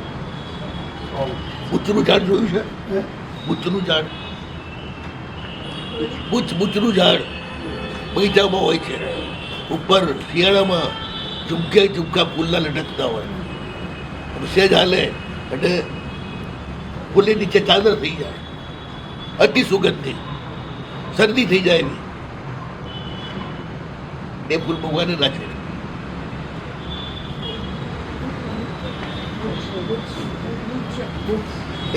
બુચનું ઝાડ જોયું છે? બુચનું ઝાડ, બુચનું ઝાડ બગીચામાં હોય છે. ઉપર શિયાળામાં ઝુમકા ફૂલના લટકતા હોય, સેજ હાલે એટલે ફૂલની નીચે ચાદર થઈ જાય, અતિ સુગંધી, શરદી થઈ જાય એવી. એ ફૂલ ભગવાને ના છે.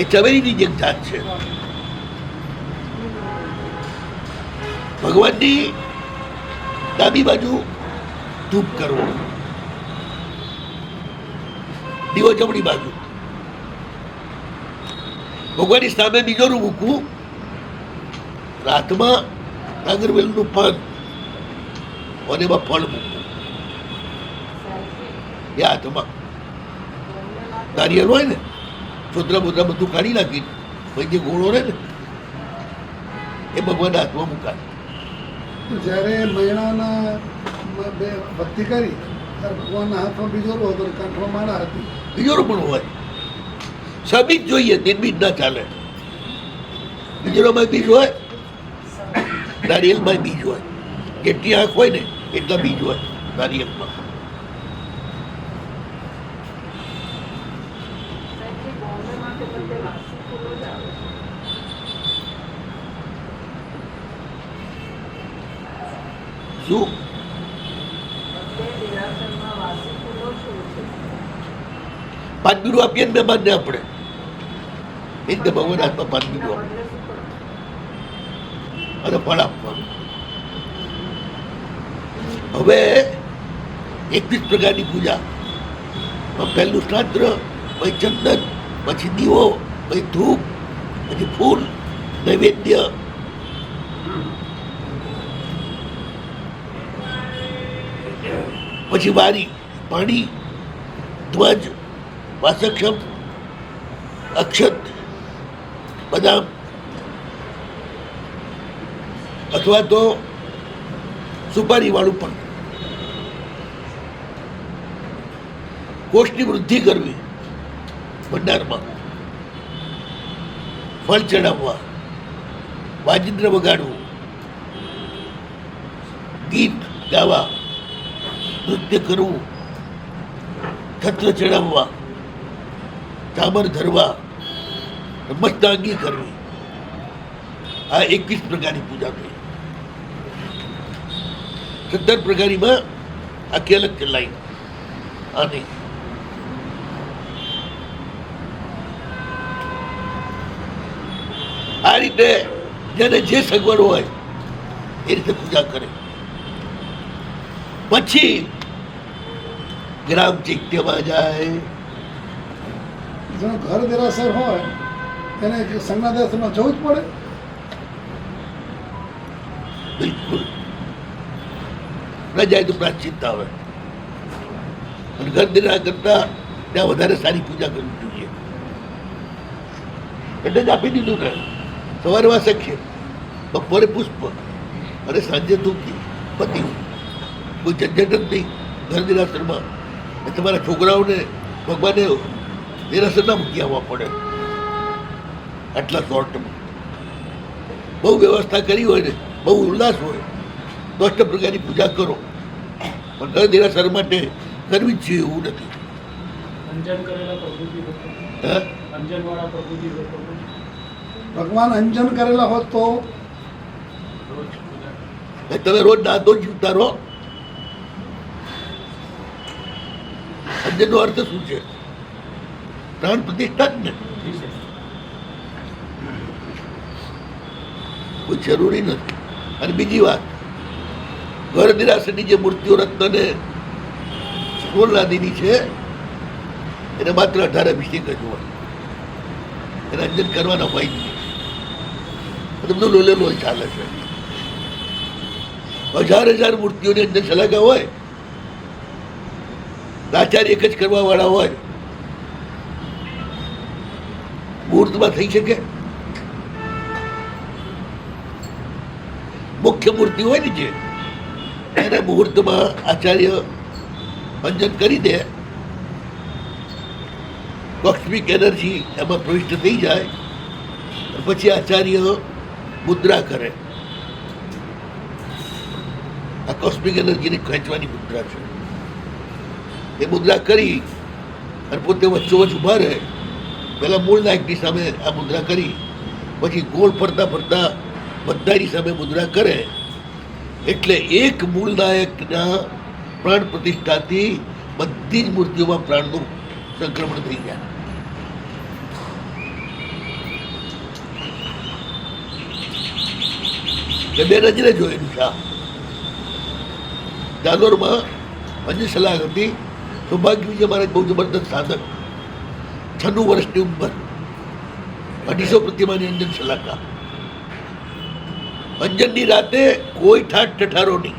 એ ચમેલીની જે જાત છે. ભગવાનની ડાબી બાજુ ધૂપ કરવો, દીવો જમણી બાજુ. ભગવાનની સામે બીજો રૂ મૂકવું, રાતમાં નાગરવેલનું પાન અને એમાં ફળ મૂકવું. એ હાથમાં નારિયેળ હોય ને, છોતરા બોતરા બધું કાઢી નાખી, પછી જે ગોળો રહે ને એ ભગવાનના હાથમાં મુકાય. જ્યારે મહિનાના બે ભક્તિ કરી ત્યારે ભગવાનના હાથમાં બીજો રો હતો, કાંઠમાં માળા હતી. બીજો પણ હોય, સબીજ જોઈએ, નિર્મિત ના ચાલે. બીજોમાં બીજ હોય, નારિયેલમાં બીજ હોય. જેટલી આંખ હોય ને એટલા બીજ હોય નારિયેલમાં. શું પાંચબીડું આપીએ ને મહેમાનને આપણે, એ રીતે ભગવાન હાથમાં પાંચબીડું આપે અને ફળ આપવાનું. હવે 21 પ્રકારની પૂજા. પહેલું શાસ્ત્ર, પછી ચંદન, પછી દીવો, પછી ધૂપ, પછી ફૂલ, નૈવેદ્ય, પછી વારી, પાણી, ધ્વજ, વાસક્ષમ, અક્ષત, બદામ અથવા તો સુપારી વાળું પણ. કોષની વૃદ્ધિ કરવી, ભંડારમાં ફળ ચડાવવા, વાજિંદ્ર વગાડવું, ગીત ગાવા, નૃત્ય કરવું, છત્ર ચડાવવા, ચામર ધરવા, મસ્તાંગી કરવી. આ 21 પ્રકારની પૂજા થઈ. 17 પ્રકારીમાં આખી અલગ ચલાઈ. આની આ રીતે જેને જે સગવડ હોય એ રીતે પૂજા કરે. પછી ગ્રામ ચૈત્યમાં જાય. જેનો ઘર દેરાસર હોય એને સંજ્ઞાદાસમાં જવું જ પડે. બિલકુલ ન જાય તો પ્રાચીનતા આવે. અને ઘર દેરા કરતા ત્યાં વધારે સારી પૂજા કરવી જોઈએ. એટલે જ આપી દીધું ને, સવારમાં સખ્ય, બપોરે પુષ્પ અને સાંજે ધૂપી, પતિ. કોઈ ઝંઝટ જ નહીં ઘર દેરાસરમાં. તમારા છોકરાઓને ભગવાને દેરાસર ના મૂકી આવવા પડે આટલા શોર્ટમાં. બહુ વ્યવસ્થા કરી હોય ને, બહુ ઉલ્લાસ હોય દોષ્ટ પ્રકારની પૂજા કરો, પણ ઘર દેરાસર માટે કરવી જ જોઈએ એવું નથી. અંજન કરેલા પ્રભુજી ભક્તો, હે અંજનવાળા પ્રભુજી ભક્તો ભગવાન અંજન કરેલા હોત તો રોજ પૂજા ભાઈ તમે રોજ નાતો જ ઉતારો. અંજનનો અર્થ શું છે? પ્રાણ પ્રતિષ્ઠા જ ને. જી છે. કોઈ જરૂરી નથી. અને બીજી વાત, ઘર નિરાશની જે મૂર્તિઓ રત્ન ને સોલનાદીની છે એને માત્ર 18 અભિષેક જ હોય, એને અંજન કરવાના હોય જ નહીં. બધું લોલે લોલ ચાલે છે. 1000 મૂર્તિઓની અંજન શલાકા હોય, આચાર્ય એક જ કરવા વાળા હોય, મુહૂર્તમાં થઈ શકે? મુખ્ય મૂર્તિ હોય ને જે, એને મુહૂર્તમાં આચાર્ય અંજન કરી દે, કોસ્મિક એનર્જી એમાં પ્રવિષ્ટ થઈ જાય, પછી આચાર્ય મુદ્રા કરે. આ કોસ્મિક એનર્જીને ખેંચવાની મુદ્રા છે. એ મુદ્રા કરી અને પોતે વચ્ચોવચ્ચ ઉભા રહે. પહેલા મૂળ નાયકની સામે આ મુદ્રા કરી, પછી ગોળ ફરતા ફરતા બધાની સામે મુદ્રા કરે. એટલે એક મૂળ નાયકના પ્રાણ પ્રતિષ્ઠાથી બધી જ મૂર્તિઓમાં પ્રાણનું સંક્રમણ થઈ જાય. બે નજરે જોયેલું છે. જાલોરમાં અંજન સલાહ હતી. સૌભાગ્યજી મહારાજ બહુ જબરદસ્ત સાધક, 96 વર્ષની ઉંમર, 250 પ્રતિમાની અંજન સલાકા. અંજનની રાતે કોઈ ઠાઠ ઠઠારો નહીં,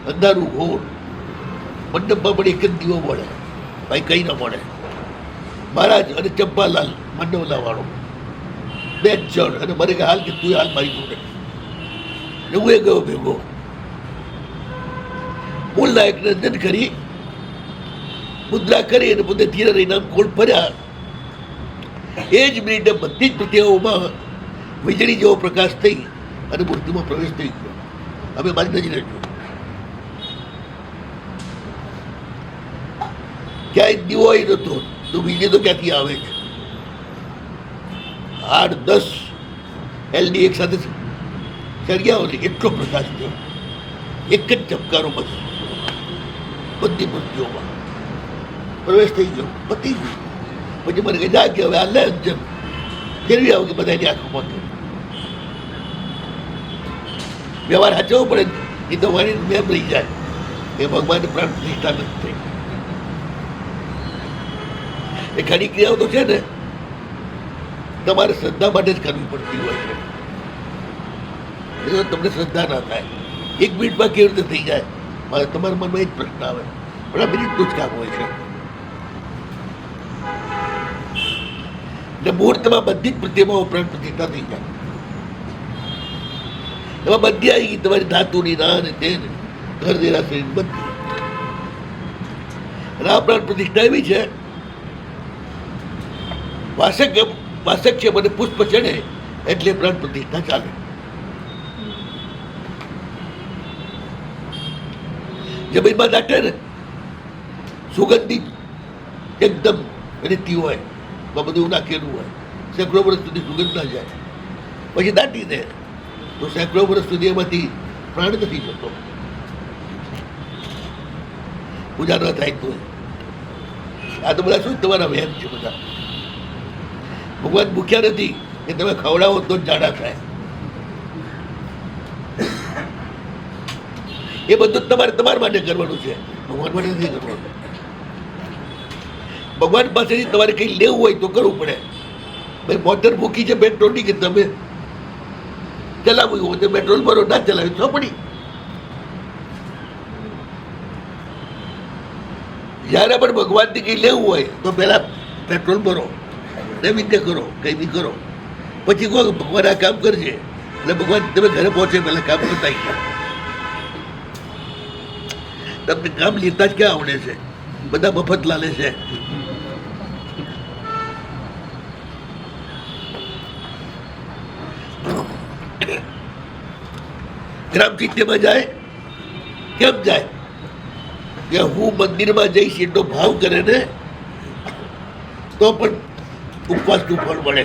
અંધારું ઘોર. મંડપમાં પણ એક જ દીવો મળે, ભાઈ કઈ ના મળે. મહારાજ અને ચંપાલાલ મંડવલા વાળો 2 જણ, અને મને કે હાલ કે તું હાલ મારી જોડે. હું એ ગયો ભેગો. મૂળ નાયકને અંજન કરી, મુદ્રા કરી અને પોતે ધીરે રહીને ગોળ ફર્યા. એ જ મિનિટે બધી જ પ્રતિમાઓમાં વીજળી જેવો પ્રકાશ થઈ અને મૂર્તિમાં પ્રવેશ થઈ ગયો. અમે મારી નજરે જોયું. ક્યાંય દીવો નતો તો વીજળી તો ક્યાંથી આવે છે? 8-10 LED એક સાથે સળગ્યા હોય એટલો પ્રકાશ થયો. એક જ ચમકારો બસ બધી મૂર્તિઓમાં પ્રવેશ થઈ ગયો, પતી ગયું. પછી મને કહે જા કે હવે આ લે અંજન ફેરવી આવો કે બધાની આંખોમાં. વ્યવહાર સાચવવો પડે, એ તો વાણી મેમ રહી જાય એ ભગવાનની પ્રાણ પ્રતિષ્ઠા નથી થઈ. એ ઘણી ક્રિયાઓ તો છે ને તમારે શ્રદ્ધા માટે જ કરવી પડતી હોય છે. તમને શ્રદ્ધા ના થાય. 1 મિનિટમાં કેવી રીતે થઈ જાય? તમારા મનમાં એક પ્રશ્ન આવે, પણ આ મિનિટનું જ કામ હોય છે. મુહૂર્તમાં બધી જ પ્રતિમાઓ પ્રાણ પ્રતિષ્ઠા થઈ જાય. એમાં બધી આવી ગઈ તમારી ધાતુની ના ને તે ઘર દેરાસરી બધી. અને આ પ્રાણ પ્રતિષ્ઠા એવી છે, વાસક છે મને પુષ્પ ચડે એટલે પ્રાણ પ્રતિષ્ઠા ચાલે. જમીનમાં દાટે ને સુગંધિત એકદમ રેતી હોય, બધું નાખેલું હોય, સેંકડો વર્ષ સુધી સુગંધ ના જાય, પછી દાટી દે તો સેંકડો વર્ષ સુધી એમાંથી પ્રાણ નથી જતો, પૂજા ન થાય તો. આ તો બધા શું તમારા વહેમ છે બધા. ભગવાન ભૂખ્યા નથી કે તમે ખવડાવો તો જ જાડા થાય. એ બધું તમારા માટે કરવાનું છે, ભગવાન માટે નથી કરવાનું. ભગવાન પાસેથી તમારે કંઈ લેવું હોય તો કરવું પડે. ભાઈ મોટર મૂકી છે પેટ્રોલની, કે તમે ચલાવવું હોય તો પેટ્રોલ ભરો, ના ચલાવી તો પડી. જ્યારે પણ ભગવાનથી કંઈ લેવું હોય તો પહેલા પેટ્રોલ ભરો, નૈવેદ્ય કરો, કંઈ બી કરો, પછી કહો ભગવાન આ કામ કરજે, એટલે ભગવાન તમે ઘરે પહોંચે પહેલા કામ કરતા ગયા. તમને કામ લેતા જ ક્યાં આવડે છે? બધા મફત લાલે છે. ગ્રામ ચિત્તમાં જાય કેમ જાય કે હું મંદિરમાં જઈશ એટલો ભાવ કરે ને તો પણ ઉપવાસનું ફળ મળે.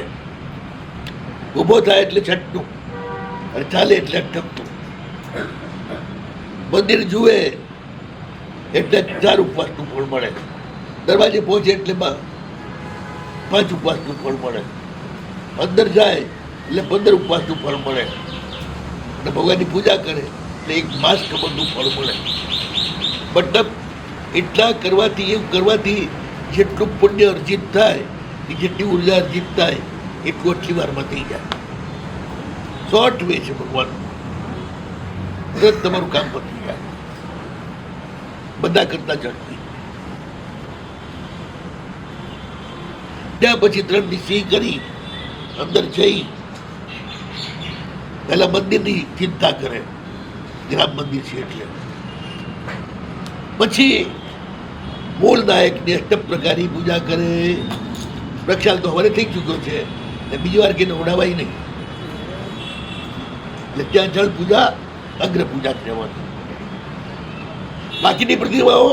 ઊભો થાય એટલે છઠનું અને ચાલે એટલે અટકતું. મંદિર જુએ એટલે 4 ઉપવાસનું ફળ મળે. દરવાજે પહોંચે એટલે 5 ઉપવાસનું ફળ મળે. અંદર જાય એટલે 15 ઉપવાસનું ફળ મળે. અને ભગવાનની પૂજા કરે એટલે 1 માસ ખબરનું ફળ મળે. મતલબ એટલા કરવાથી એવું કરવાથી જેટલું પુણ્ય અર્જિત થાય કે જેટલી ઉર્જા અર્જિત થાય એટલું આટલી વારમાં થઈ જાય. શોર્ટ વે છે ભગવાન. તરત તમારું કામ પતી જાય બધા કરતા ઝડપી. ત્યાં પછી 3 ની સિંહ કરી અંદર જઈ પહેલા મંદિરની ચિંતા કરે, ગ્રામ મંદિર છે એટલે. પછી મૂળ નાયકની અષ્ટમ પ્રકારની પૂજા કરે. પ્રક્ષાલ તો હવે થઈ ચૂક્યો છે એટલે બીજી વાર કે નવડાવાય નહીં. એટલે ત્યાં જળ પૂજા અગ્ર પૂજા કહેવાની. બાકીની પ્રતિમાઓ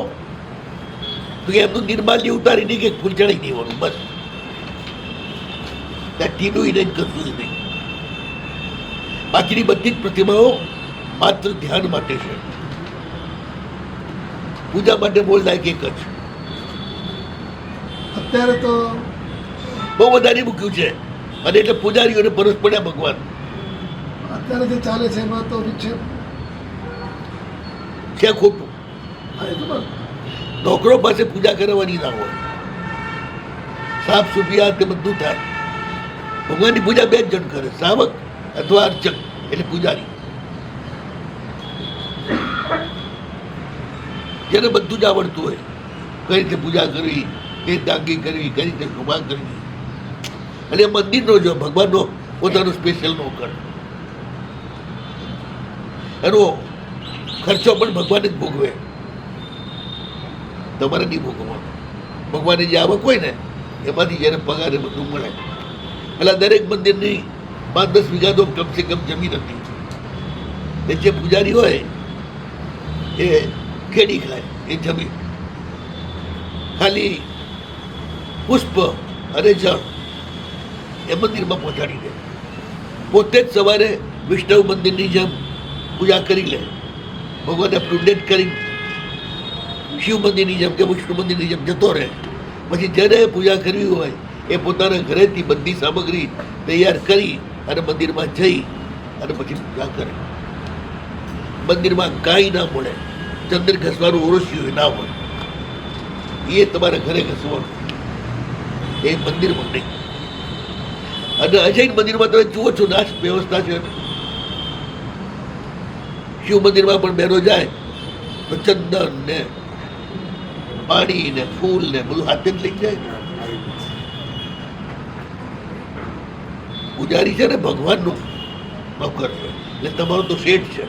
તો એમનું નિર્માલ્ય ઉતારીને કે ફૂલ ચડાવી દેવાનું બસ. ત્યાં ટીનું નહીં કરતું નહીં. બાકીની બધી જ પ્રતિમાઓ માત્ર ધ્યાન માટે છે. પૂજા માટે બોલ લાયક એક જ. અત્યારે તો બહુ વધારે મૂક્યું છે અને એટલે પૂજારીઓને પરસ પડ્યા ભગવાન. અત્યારે જે ચાલે છે એમાં તો વિક્ષેપ છે ખોટું. હા, એ તો બરાબર. નોકરો પાસે પૂજા કરાવવાની ના હોય. સાફ સુફિયા તે બધું થાય. ભગવાનની પૂજા 2 જ જણ કરે, શ્રાવક અથવા અર્ચક એટલે પૂજારી. જેને બધું જ આવડતું હોય, કઈ રીતે પૂજા કરવી, કઈ રીતે આગી કરવી, કઈ રીતે શોભા કરવી. અને મંદિરનો જો ભગવાનનો પોતાનો સ્પેશિયલ નોકર, એનો ખર્ચો પણ ભગવાન જ ભોગવે, તમારે નહીં ભોગવવાનો. ભગવાનની જે આવક હોય ને એમાંથી જેને પગાર એ બધું મળે. એટલે દરેક મંદિરની 5-10 વીઘા તો કમસે કમ જમીન હતી. એ જે પૂજારી હોય એ ખેડી ખાય એ જમીન. ખાલી પુષ્પ અને જળ એ મંદિરમાં પહોંચાડી દે. પોતે જ સવારે વિષ્ણુ મંદિરની જેમ પૂજા કરી લે. ભગવાનને પ્રુડેન્ટ કરી શિવ મંદિરની જેમ કે વિષ્ણુ મંદિરની જેમ જતો રહે. પછી જેને પૂજા કરવી હોય એ પોતાના ઘરેથી બધી સામગ્રી તૈયાર કરી અને મંદિરમાં જઈ અને પછી પૂજા કરે. મંદિરમાં કાંઈ ના મળે. ચંદ્ર ઘસવાનું ઓરસ્યું ના હોય એ તમારા ઘરે ઘસવાનું, એ મંદિરમાં નહીં. અને અજૈન મંદિરમાં તમે જુઓ છો નાશ વ્યવસ્થા છે. શિવ મંદિરમાં પણ બહેનો જાય તો ચંદન ને પાણી ને ફૂલ ને બધું હાથે જ લઈ જાય. પૂજારી છે ને ભગવાનનું નોકર છે એટલે તમારો તો શેઠ છે.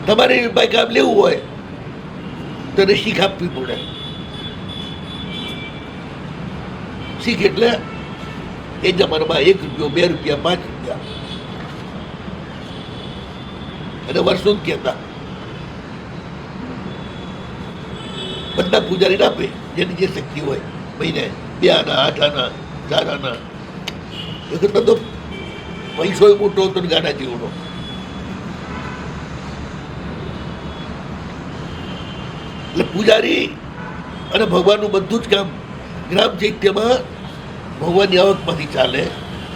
તમારે ભાઈ કામ લેવું હોય તો એને શીખ આપવી પડે. શીખ એટલે એ જમાનામાં 1 રૂપિયો, 2 રૂપિયા, 5 રૂપિયા અને વર્ષો જ કહેતા. બધા પૂજારીને આપે જેની જે શક્તિ હોય. મહિને 2 આના, 8 આના, 4 આના. એ કરતા તો પૈસો મોટો હતો ને ગાડા જેવડો. એટલે પૂજારી અને ભગવાનનું બધું જ કામ ગ્રામ ચૈત્યમાં ભગવાનની આવકમાંથી ચાલે.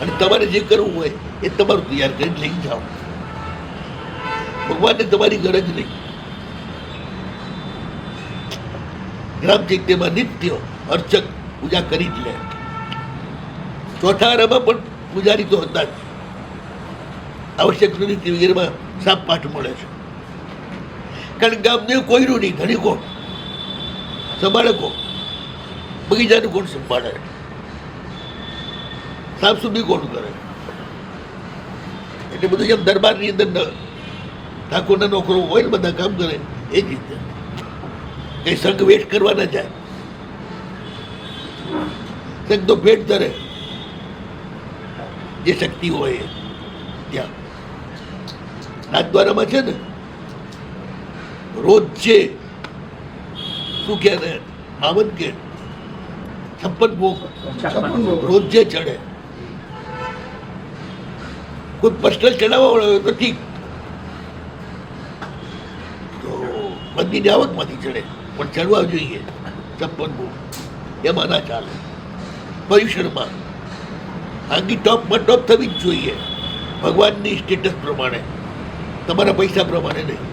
અને તમારે જે કરવું હોય એ તમારું તૈયાર કરીને લઈ જાઓ. ભગવાનને તમારી ગરજ નહીં. ગ્રામ ચૈત્યમાં નિત્ય અર્ચક પૂજા કરી જ લે. ચોથા આરામાં પણ પૂજારી તો હતા જ. આવશ્યક નીતિ વગેરેમાં સાપ પાઠ મળે છે. કારણ ગામને કોઈનું નહીં. ધણી કોણ સંભાળે? કોણ? બગીચાનું કોણ સંભાળે? સાફ સુફી કોણ કરે? એટલે બધું જેમ દરબારની અંદર ઠાકોરના નોકરો હોય ને બધા કામ કરે એ જ રીતે. કઈ સંઘ વેઠ કરવા ના જાય. સંઘ તો ભેટ ધરે જે શક્તિ હોય. ત્યાં નાથદ્વારામાં છે ને રોજ છે શું કે ને માવન કે 56 ભોગ રોજ જે ચડે. કોઈ પર્સનલ ચડાવવા વાળો હોય તો ઠીક, તો મંદિરની આવકમાંથી ચડે, પણ ચડવા જોઈએ 56 ભોગ. એમાં ના ચાલે. પરિસરમાં આગી ટોપમાં ટોપ થવી જ જોઈએ, ભગવાનની સ્ટેટસ પ્રમાણે, તમારા પૈસા પ્રમાણે નહીં.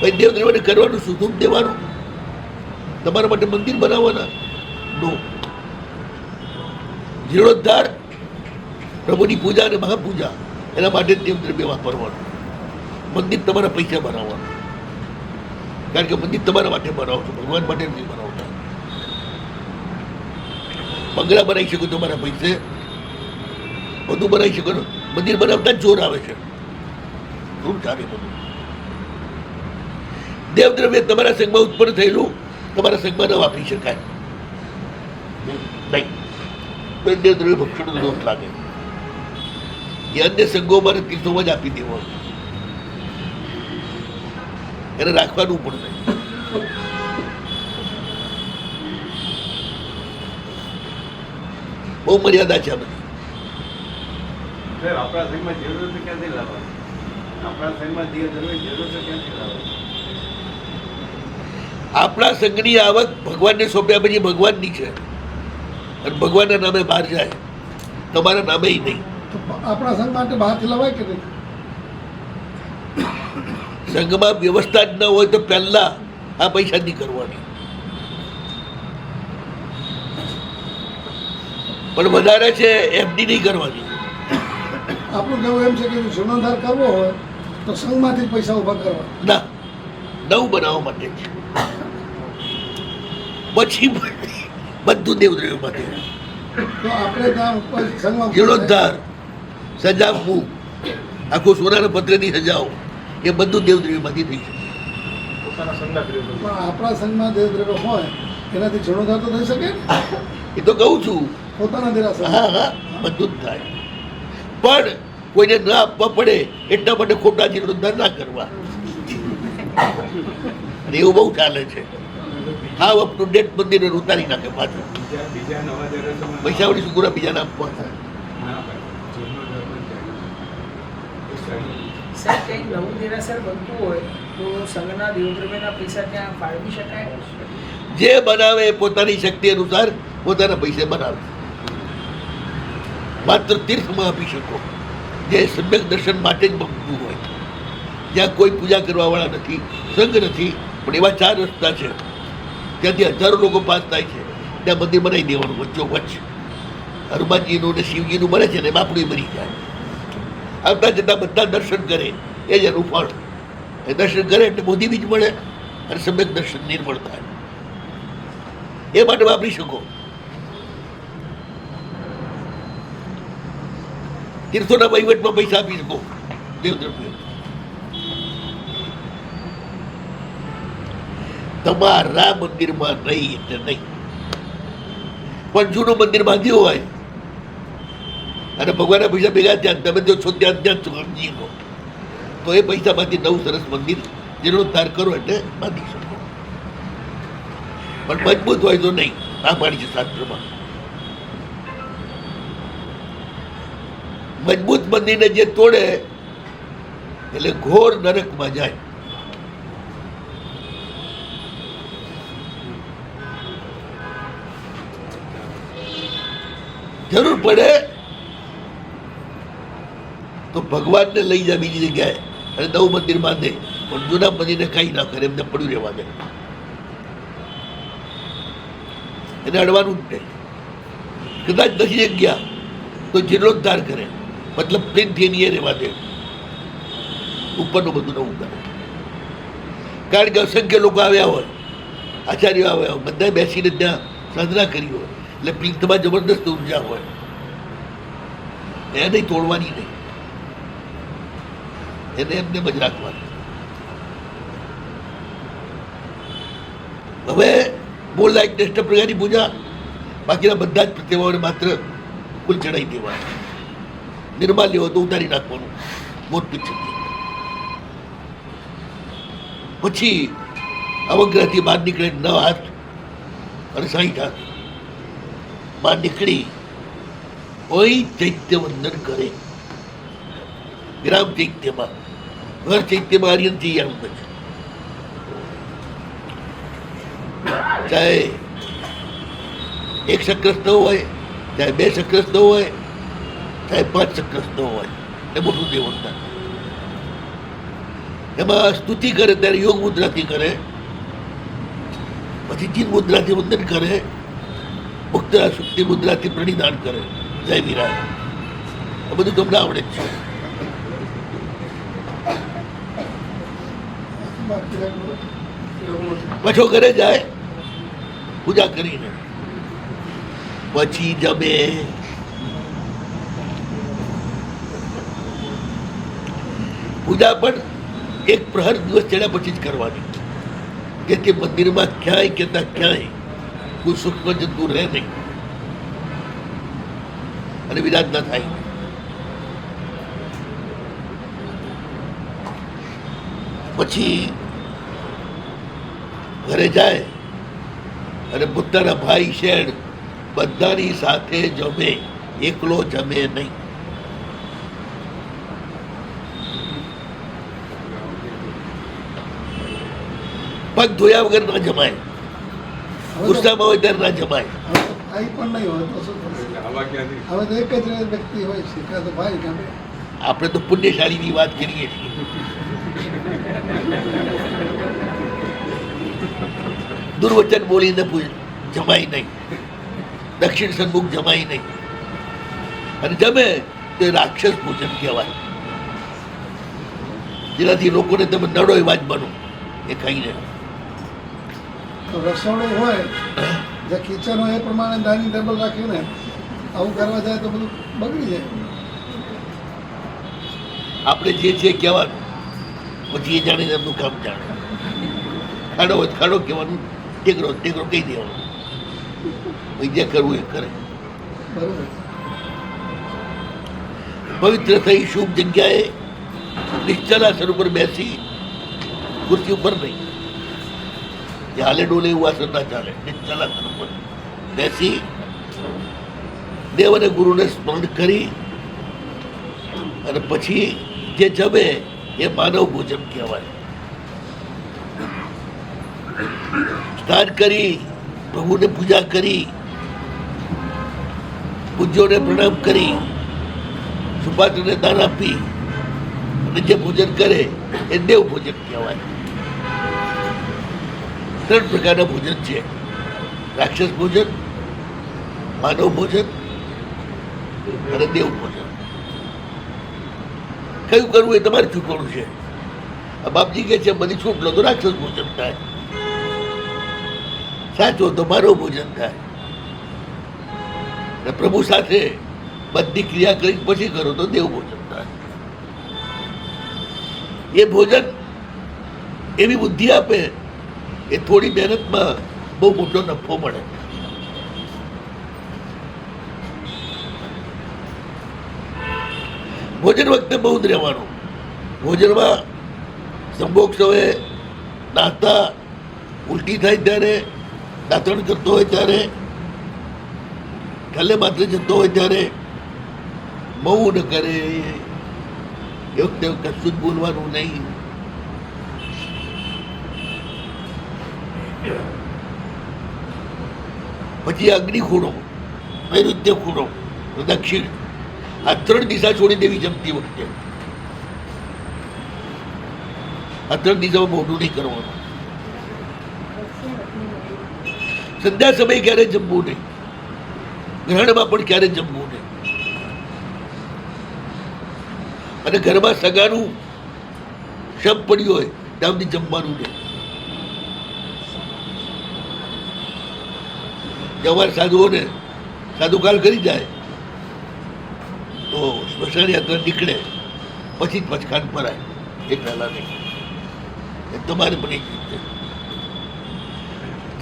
ભાઈ દેવદ્રવ્યને કરવાનું શું? ધૂપ દેવાનું? તમારા માટે મંદિર બનાવવાના? નો. જીર્ણોદ્ધાર, પ્રભુની પૂજા અને મહાપૂજા, એના માટે જ દેવદ્રવ્ય વાપરવાનું. મંદિર તમારા પૈસા બનાવવાનું, કારણ કે મંદિર તમારા માટે બનાવો છો, ભગવાન માટે નથી બનાવતા. બંગલા બનાવી શકો તમારા પૈસે, બધું બનાવી શકો. મંદિર બનાવતા જ જોર આવે છે, શું ચાલે બધું. દેવદ્રવ્ય તમારા સંઘમાં ઉત્પન્ન થયેલું તમારા સંઘમાં ન વાપરી શકાય નહીં. તો એ દેવદ્રવ્ય ભક્ષણનો દોષ લાગે. એ અન્ય સંઘોમાં તીર્થોમાં જ આપી દેવાનું, એને રાખવાનું પણ નહીં. બહુ મર્યાદા છે આ બધી. આપણા સંઘમાં જરૂર તો ક્યાંથી લાવવાની? આપણા સંઘમાં જે જરૂર જરૂર તો ક્યાંથી લાવવાની? આપણા સંઘની આવક ભગવાનને સોંપ્યા પછી ભગવાનની છે, અને ભગવાનના નામે બહાર જાય, તમારા નામે નહીં. તો આપણા સંઘ માટે બહારથી લવાય કે નહીં? સંઘમાં વ્યવસ્થા જ ન હોય તો પહેલા આ પૈસા નહીં કરવાની, પણ વધારે છે એફડી નહીં કરવાની. આપણું કહેવું એમ છે કે જો જીર્ણોદ્ધાર કરવો હોય તો સંઘમાંથી જ પૈસા ઊભા કરવા. ના, નવું બનાવવા માટે છે, પછી બધું દેવદ્રવ્ય માટે. તો આપણે ત્યાં ઉપર સંઘમાં જીર્ણોદ્ધાર, સજાવવું, આખું સોનાના પત્રની સજાઓ, એ બધું દેવદ્રવ્યમાંથી થઈ છે. પોતાના સંઘના પ્રયોગો. પણ આપણા સંઘમાં દેવદ્રવ્ય હોય એનાથી જીર્ણોદ્ધાર તો થઈ શકે ને? એ તો કહું છું. પોતાના દેરાસર. હા હા, બધું જ થાય, પણ કોઈને ના આપવા પડે એટલા માટે ખોટા જીર્ણોદ્ધાર ના કરવા. અને એવું બહુ ચાલે છે. હા, અપ ટુ ડેટ મંદિરને ઉતારી નાખે પાછું. બીજા નવા દેરાસરમાં પૈસા વળી સુગુરા બીજાને આપવા થાય. ના ભાઈ, જીર્ણોદ્ધાર પણ ચાલે. સાહેબ કંઈક નવું દેરાસર બનતું હોય તો સંઘના દેવદ્રવ્યના પૈસા ત્યાં ફાળવી શકાય? જે બનાવે એ પોતાની શક્તિ અનુસાર પોતાના પૈસે બનાવે. માત્ર તીર્થમાં આપી શકો, જે સમ્યક દર્શન માટે જ બનતું હોય, જ્યાં કોઈ પૂજા કરવા વાળા નથી, સંઘ નથી, પણ એવા 4 રસ્તા છે ત્યાંથી હજારો લોકો પાસ થાય છે, ત્યાં મંદિર બનાવી દેવાનું વચ્ચોવચ્ચ. હનુમાનજીનું ને શિવજીનું બને છે ને બાપડું મરી જાય. આવતા જતાં બધા દર્શન કરે, એ જ એનું ફળ. એ દર્શન કરે એટલે મોદી બીજ મળે અને સમ્યક દર્શન નિર્મળ થાય. એ માટે વાપરી શકો. તીર્થોના વહીવટમાં પૈસા આપી શકો દેવદ્રવ્ય. તમારા મંદિરમાં નહીં એટલે નહીં. પણ જૂનું મંદિર બાંધ્યું હોય અને ભગવાનના પૈસા ભેગા ત્યાં તમે જો છો ત્યાં ત્યાં સમજી લો, તો એ પૈસામાંથી નવું સરસ મંદિર જીર્ણોદ્ધાર કરો એટલે બાંધી શકો. પણ મજબૂત હોય તો નહીં. આ પાડી છે શાસ્ત્રમાં. મજબૂત મંદિરને જે તોડે એટલે ઘોર નરકમાં જાય. જરૂર પડે તો ભગવાનને લઈ જાય બીજી જગ્યાએ અને નવું મંદિર બાંધે, પણ જૂના મંદિરને કઈ ના કરે, એમને પડ્યું રહેવા દે. એને અડવાનું જ નહીં. કદાચ નથી જગ્યા તો જીર્ણોદ્ધાર કરે, મતલબ પ્લેન થઈને એ રહેવા દે, ઉપરનું બધું નવું કરે. કારણ કે અસંખ્ય લોકો આવ્યા હોય, આચાર્યો આવ્યા હોય, બધા બેસીને ત્યાં સાધના કરી હોય, એટલે પ્લીન્થમાં જબરદસ્ત ઉર્જા હોય, એને તોડવાની નહીં, એને એમને જ રાખવાની. હવે બોલ લાયક દષ્ટ પ્રકારની પૂજા, બાકીના બધા જ પ્રતિમાઓને માત્ર કુલ ચડાવી દેવા. નિર્માલ્ય હોય તો ઉતારી નાખવાનું, મોત પીછળ. પછી અવગ્રહથી બહાર નીકળે 9 હાથ અને 60 હાથ બહાર નીકળી કોઈ ચૈત્ય વંદન કરે. ગ્રામ ચૈત્યમાં, ઘર ચૈત્યમાં આર્યનથી આવું છે. ચાહે 1 સક્રસ્ત હોય, ચાહે 2 સક્રસ્ત હોય, ચાહે 5 સક્રસ્ત હોય, એ મોટું દેવવંદન. એમાં સ્તુતિ કરે ત્યારે યોગ મુદ્રાથી કરે, પછી ચીન મુદ્રાથી વંદન કરે, મુક્તરા સુક્તિ મુદ્રાથી પ્રણિધાન કરે. જય વિરાટ. આ બધું તમને આવડે જ છે. બાકી રાખો. પાછો ઘરે જાય પૂજા કરીને, પછી જમે. પૂજા પણ 1 પ્રહર દિવસ ચડ્યા પછી જ કરવાની, જેથી મંદિરમાં ક્યાંય કહેતા ક્યાંય કોઈ સૂક્ષ્મ જંતુ રહે નહીં અને વિરાજ ના થાય. પછી ઘરે જાય અને પોતાના ભાઈ શેઠ બધાની સાથે જમે, એકલો જમે નહીં. પગ ધોયા વગર ના જમાય, ગુસ્સામાં હોય ત્યારે ના જમાય. આઈ પણ નહીં હોય તો શું થશે? હવે તો એક જ વ્યક્તિ હોય છે, કાં તો ભાઈ કાં બેન. આપણે તો પુણ્યશાળીની વાત કરીએ છીએ. દુર્વચન બોલીને જમાય નહીં, દક્ષિણ સન્મુખ જમાય નહીં. અને જમે તે રાક્ષસ ભોજન કહેવાય, જેનાથી લોકોને તમે નડો એવા જ બનો એ ખાઈને. તો રસોડું હોય જે કિચન હોય એ પ્રમાણે ડાઇનિંગ ટેબલ રાખીને આવું કરવા જાય તો બધું બગડી જાય. આપણે જે છે કહેવાનું, પછી એ જાણીને એમનું કામ જાણે. ખાડો હોય ખાડો કહેવાનું, ટેકરો ટેકરો કહી દેવાનું, પછી જે કરવું એ કરે. બરોબર. પવિત્ર થઈ શુભ જગ્યાએ નિશ્ચલાસન ઉપર બેસી, ખુરશી ઉપર નહીં, જે હાલે ડોલે એવું આસન ના ચાલે. નિશ્ચલાસન ઉપર બેસી દેવ અને ગુરુને સ્મરણ કરી અને પછી જે જમે એ માનવ ભોજન કહેવાય. સ્નાન કરી, પ્રભુને પૂજા કરી, પૂજ્યોને પ્રણામ કરી, સુપાત્રને દાન આપી અને જે ભોજન કરે એ દેવ ભોજન કહેવાય. 3 પ્રકારના ભોજન છે: રાક્ષસ ભોજન, માનવ ભોજન અને દેવ ભોજન. કયું કરવું એ તમારે છૂટવાનું છે. આ બાપજી કહે છે બધી છૂટ લો તો રાક્ષસ ભોજન થાય, સાચો તો માનવ ભોજન થાય. અને પ્રભુ સાથે બધી ક્રિયા કરી પછી કરો તો દેવ ભોજન થાય. એ ભોજન એવી બુદ્ધિ આપે એ થોડી મહેનતમાં બહુ મોટો નફો મળે. ભોજન વખતે બહુ જ રહેવાનું. ભોજનમાં સંભોગ સમયે નાતા ઉલટી થાય ત્યારે, દાંતણ કરતો હોય ત્યારે, ઠલ્લે માત્ર જતો હોય ત્યારે મૌન કરે. એ વખતે કશું જ બોલવાનું નહીં. પછી અગ્નિ ખૂણો, નૈઋત્ય ખૂણો, દક્ષિણ, આ 3 દિશા છોડી દેવી જમતી વખતે. આ 3 દિશામાં મોઢું નહીં કરવાનું. સંધ્યા સમય ક્યારે જમવું નહીં, ગ્રહણમાં પણ ક્યારે જમવું નહીં. અને ઘરમાં સગાનું શબ પડ્યું હોય ત્યાં સુધી જમવાનું નહીં. અમારા સાધુઓને સાધુકાલ કરી જાય તો સ્મશાન યાત્રા નીકળે પછી જ પચખાન ભરાય, એ પહેલા નહીં. એ તમારે પણ એક રીતે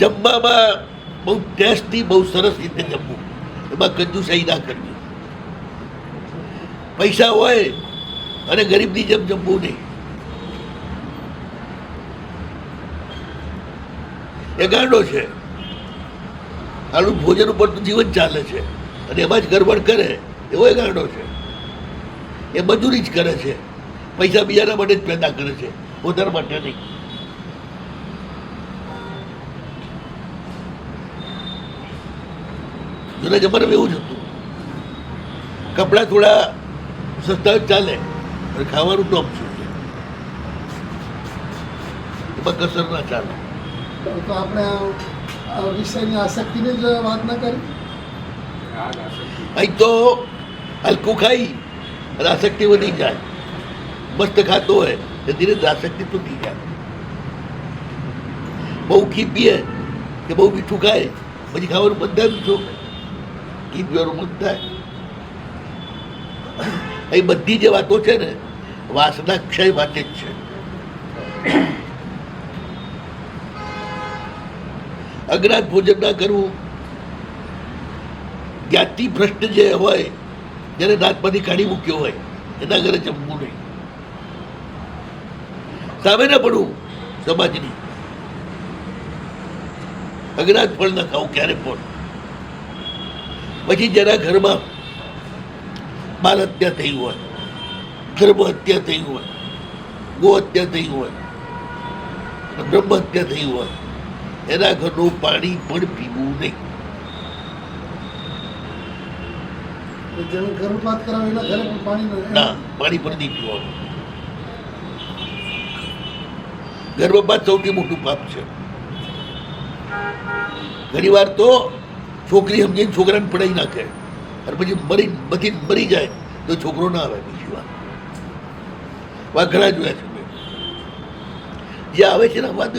જમવામાં બહુ ટેસ્ટથી બહુ સરસ રીતે જમવું, એમાં કંજુસાઈ ના કરવી. પૈસા હોય અને ગરીબની જેમ જમવું નહીં. એ ગાંડો છે. આનું ભોજન ઉપર તો જીવન ચાલે છે અને એમાં જ ગરબડ કરે એવો એ ગાંડો છે. એ મજૂરી જ કરે છે, પૈસા બીજાના માટે જ પેદા કરે છે, પોતાના માટે નહીં. જૂના જમાનામાં એવું જ હતું. કપડાં થોડા સસ્તા ચાલે અને ખાવાનું ટોપ શું છે, એમાં કસર ના ચાલે. તો આપણે આ વિષયની આસક્તિની જ વાત ન કરી. અહીં તો હલકું ખાઈ અને આસક્તિ વધી જાય. મસ્ત ખાતો હોય તો ધીરે ધીરે આસક્તિ તૂટી જાય. બહુ ઘી પીએ કે બહુ મીઠું ખાય પછી ખાવાનું બંધ થાય. મીઠું ઘી પીવાનું બંધ થાય. એ બધી જે વાતો છે ને વાસના ક્ષય માટે જ છે. અજ્ઞાત ભોજન ના કરવું. જ્ઞાતિ ભ્રષ્ટ જે હોય, જેને દાંતમાંથી કાઢી મૂક્યો હોય, એના ઘરે જમવું નહીં. સામે ના પડવું સમાજની. અજ્ઞાત ફળ ના ખાવું ક્યારે પણ. પછી જેના ઘરમાં બાલ હત્યા થઈ હોય, ગર્ભ હત્યા થઈ હોય, ગો હત્યા થઈ હોય, બ્રહ્મ હત્યા થઈ હોય, એના ઘરનું પાણી પણ પીવું નહીં. જેને ગર્ભપાત કરાવે એના ઘરે પણ પાણી ના, પાણી પણ નહીં પીવાનું. ગર્ભપાત સૌથી મોટું પાપ છે. ઘણી વાર તો છોકરી સમજીને છોકરાને પડાવી નાખે અને પછી મરી જાય તો છોકરો ના આવે. બીજી વાર ઘણા જોયા છે મેં. જે આવે છે ને વાત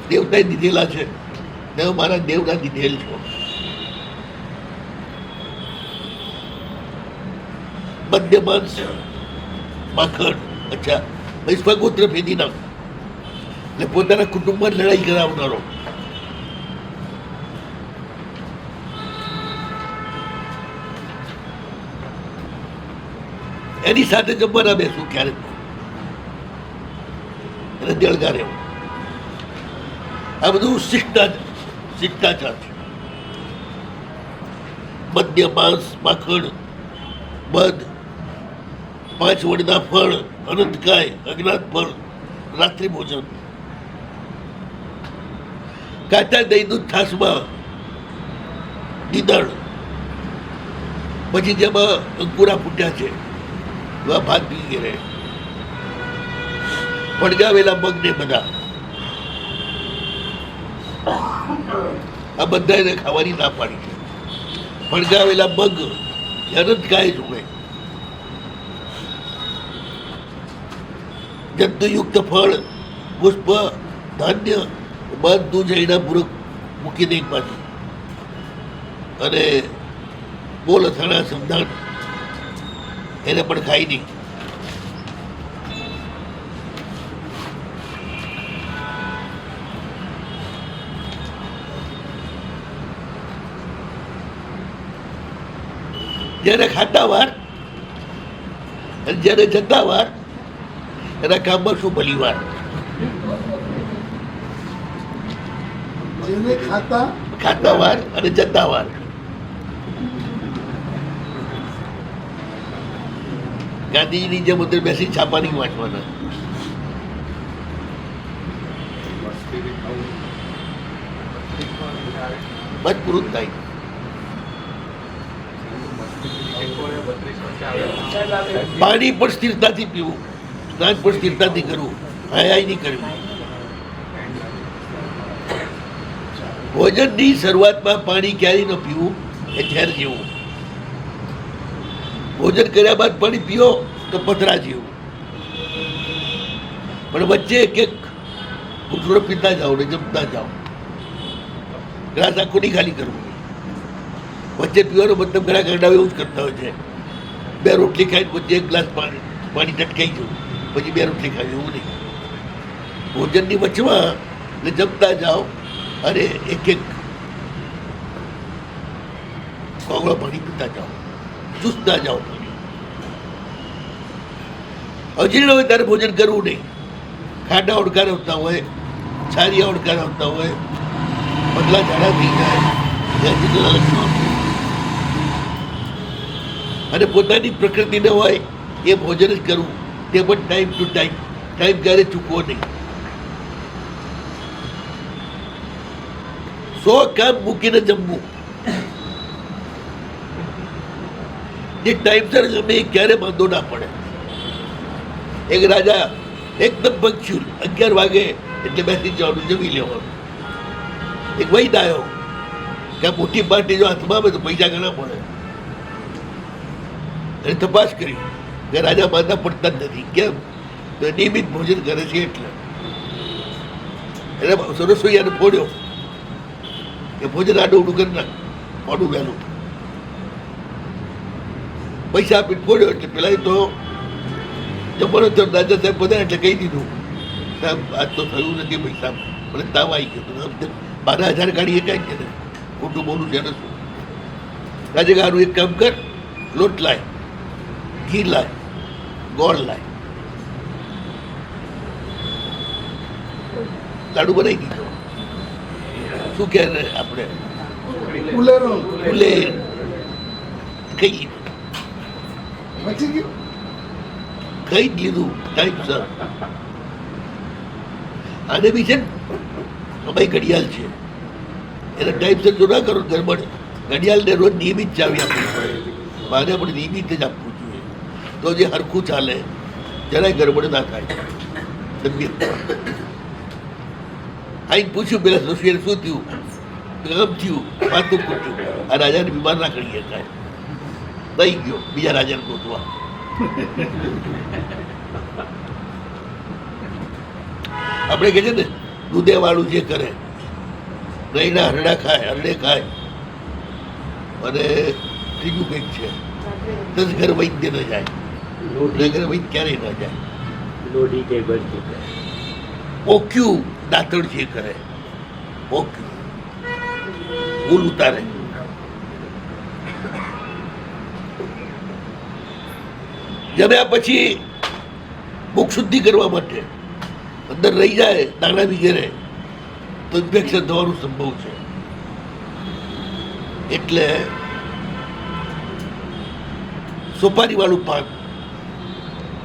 દેવતાએ દીધેલા છે, ને મારા દેવના દીધેલ છો. મધ્ય માંસ માખણ, અચ્છા સ્વગોત્ર ફેદી નાખ એટલે પોતાના કુટુંબમાં લડાઈ કરાવનારો. એની સાથે જમવાના બેસવું ક્યારે એને દેળગા રહેવું. આ બધું શિષ્ટાચાર છે. મધ્ય માંસ માખણ મધ, 5 વડના ફળ, અનંતકાય, અજ્ઞાત ફળ, રાત્રિ ભોજન, કાચા દહીં દૂધ છાશમાં દીદળ, પછી જેમાં અંકુરા ફૂટ્યા છે એવા ભાત પી રહે, પડગાવેલા મગ ને બધા. આ બધા એને ખાવાની ના પાડી છે. પડગાવેલા મગ અનંતકાય જ હોય. જંતુયુક્ત ફળ, પુષ્પ, ધાન્ય બધું જઈના પૂરક મૂકી દે એક બાજુ. અને બોલ અથાણા સમધાન એને પણ ખાઈ નહીં. જેને ખાતા વાર અને જેને જતા વાર એના કામમાં શું ભલી વાર. જેને ખાતા વાર અને જતા વાર. ગાંધીજીની જેમ અંદર બેસી છાપા નહીં વાંચવાના. બસ પૂરું જ થાય. પાણી પણ સ્થિરતાથી પીવું, સ્નાન પણ સ્થિરતાથી કરવું, હાય નહીં કરવી. ભોજનની શરૂઆતમાં પાણી ક્યારેય ન પીવું એ ઝેર જેવું. ભોજન કર્યા બાદ પાણી પીઓ તો પથરા જેવું. પણ વચ્ચે એક ઘૂંટડો પીતા જાઓ ને જમતા જાઓ. ગ્લાસ આખો નહીં ખાલી કરવું. વચ્ચે પીવાનો મતલબ ઘણા ગાંડાઓ એવું જ કરતા હોય છે. 2 રોટલી ખાઈને વચ્ચે 1 ગ્લાસ પાણી ટટકાઈ જવું, પછી 2 રોટલી ખાવી, એવું નહીં. ભોજનની વચમાં ને જમતા જાઓ અને એક કોગળો પાણી પીતા જાઓ. ચુસ્ત ના જાઓ. અજીર્ણ હોય ત્યારે ભોજન કરવું નહીં. ખાડા ઓડકાર આવતા હોય, છારિયા ઓડકાર આવતા હોય, પગલા ઝાડા થઈ જાય, ત્યાં અજીર્ણના લક્ષણો. અને પોતાની પ્રકૃતિને હોય એ ભોજન જ કરવું, તે પણ ટાઈમ ટુ ટાઈમ. ટાઈમ ક્યારે ચૂકવો નહીં. 100 કામ મૂકીને જમવું. જે ટાઈમસર જમે એ ક્યારે વાંધો ના પડે. એક રાજા એકદમ પંક્ચ્યુઅલ 11 વાગે એટલે બેસી જવાનું, જમી લેવાનું. એક વૈદ આવ્યો કે આ મોટી પાર્ટી જો હાથમાં આવે તો પૈસા ઘણા મળે. અને તપાસ કરી કે રાજા માંદા પડતા જ નથી. કેમ? તો નિયમિત ભોજન કરે છે એટલે. એને રસોઈયાને ફોડ્યો કે ભોજન આડું ઉડું કરી નાખ, મોડું વહેલું. પૈસા આપીને ફોડ્યો એટલે પેલા તો જમવાનો તો રાજા સાહેબ બધા એટલે કહી દીધું, સાહેબ આજ તો થયું નથી પૈસા, મને તાવ આવી ગયો. 12,000 કાઢીએ કાંઈ કે ખોટું બોલું છે ને શું. રાજા ગારું એક કામ કર, લોટ લાય, ઘી લાય, ગોળ લાય. લાડુ બનાવી દીધો. શું કહે આપણે ઉલેરો ભૂલે કઈ બચી ગયું. કઈ જ લીધું ટાઈમસર. આને બી છે ને અમારી ઘડિયાળ છે, એને ટાઈમસર જો ના કરો ગરબડ. ઘડિયાળને રોજ નિયમિત ચાવી આપવી પડે. મારે પણ નિયમિત જ આપવું જોઈએ, તો જે હરખું ચાલે, જરાય ગરબડ ના થાય. તબિયત આઈને પૂછ્યું પેલા રસોઈયાને શું થયું, ગમ થયું, માથું પૂછ્યું. આ રાજાને બીમાર ના કરી શકાય. દઈ ગયો બીજા રાજાને ગોતવા. આપણે કહે છે ને દૂધે વાળું જે કરે, દહીંના હરડા ખાય, હરડે ખાય. અને ત્રીજું કંઈક છે, 10 ઘર વૈદ્ય ન જાય. 10 ઘર વૈદ્ય ક્યારેય ન જાય. લોઢી કે બરકી ઓક્યું દાંતણ જે કરે, ઓક્યું ભૂલ ઉતારે. જમ્યા પછી મુખ શુદ્ધિ કરવા માટે અંદર રહી જાય દાણા વગેરે તો ઇન્ફેક્શન થવાનું સંભવ છે. એટલે સોપારી વાળું પાન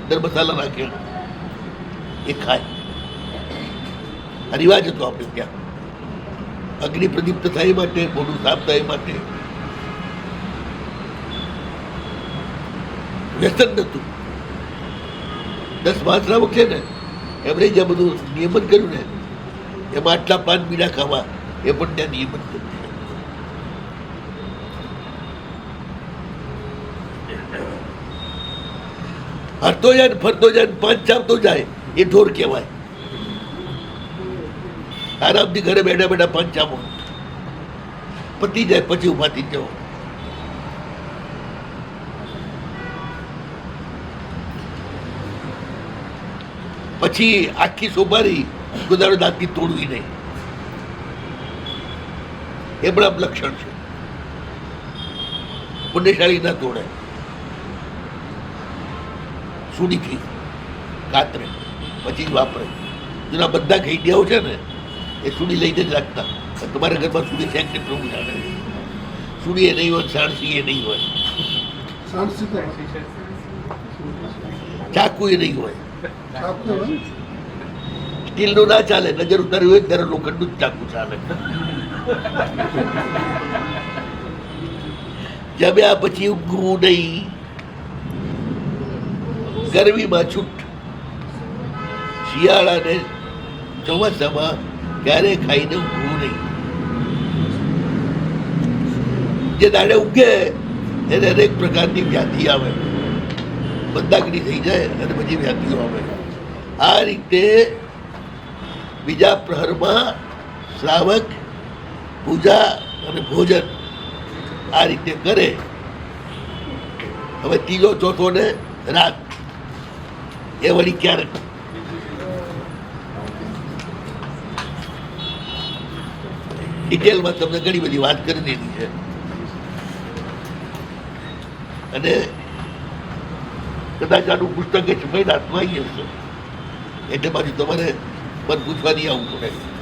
અંદર મસાલા નાખેલું એ ખાય. આ રિવાજ હતો આપણે ત્યાં. અગ્નિ પ્રદીપ્ત થાય માટે, મોઢું સાફ થાય માટે. વ્યસન નતું. 10 મહાશ્રાવક છે ને એમણે જ્યાં બધું નિયમન કર્યું ને, એમાં આટલા પાન બીડા ખાવા એ પણ ત્યાં નિયમન કર્યું. હરતો જાય ફરતો જાય, પાન ચાવતો જાય, એ ઢોર કહેવાય. આરામથી ઘરે બેઠા બેઠા પાન ચાવો, પતી જાય પછી ઉભાથી જાઓ. પછી આખી સોપારી ગુદાડો દાંતથી તોડવી નહીં. એ પણ આમ લક્ષણ છે. પુણ્યશાળી ના તોડે. સુડીથી કાતરે પછી જ વાપરે. જૂના બધા ઘેડિયાઓ છે ને એ સુડી લઈને જ રાખતા. તમારા ઘરમાં સુડી છે કે પ્રભુ જાણે. સુડી એ નહીં હોય, સાણસી એ નહીં હોય, સાણસી તો ચાકુ એ નહીં હોય. આપતો હોય. સ્ટીલનું ના ચાલે. નજર ઉતારી હોય ત્યારે લોખંડનું જ ચાકુ ચાલે. જમ્યા પછી ઊંઘવું નહીં. ગરમીમાં છૂટ. શિયાળા ને ચોમાસામાં ક્યારે ખાઈને ઊંઘવું નહીં. જે દાડે ઊંઘે એને અનેક પ્રકારની વ્યાધિ આવે, બંધાગડી થઈ જાય અને બધી વ્યાધિઓ આવે. આ રીતે બીજા પ્રહરમાં શ્રાવક પૂજા અને ભોજન આ રીતે કરે. હવે ત્રીજો ચોથો ને રાત એ વળી ક્યારેક. ડિટેલમાં તમને ઘણી બધી વાત કરી દીધી છે. અને કદાચ આનું પુસ્તક એ સમયના હાથમાં આવી જશે એટલે પાછું તમારે મન પૂછવા નહીં આવવું પડે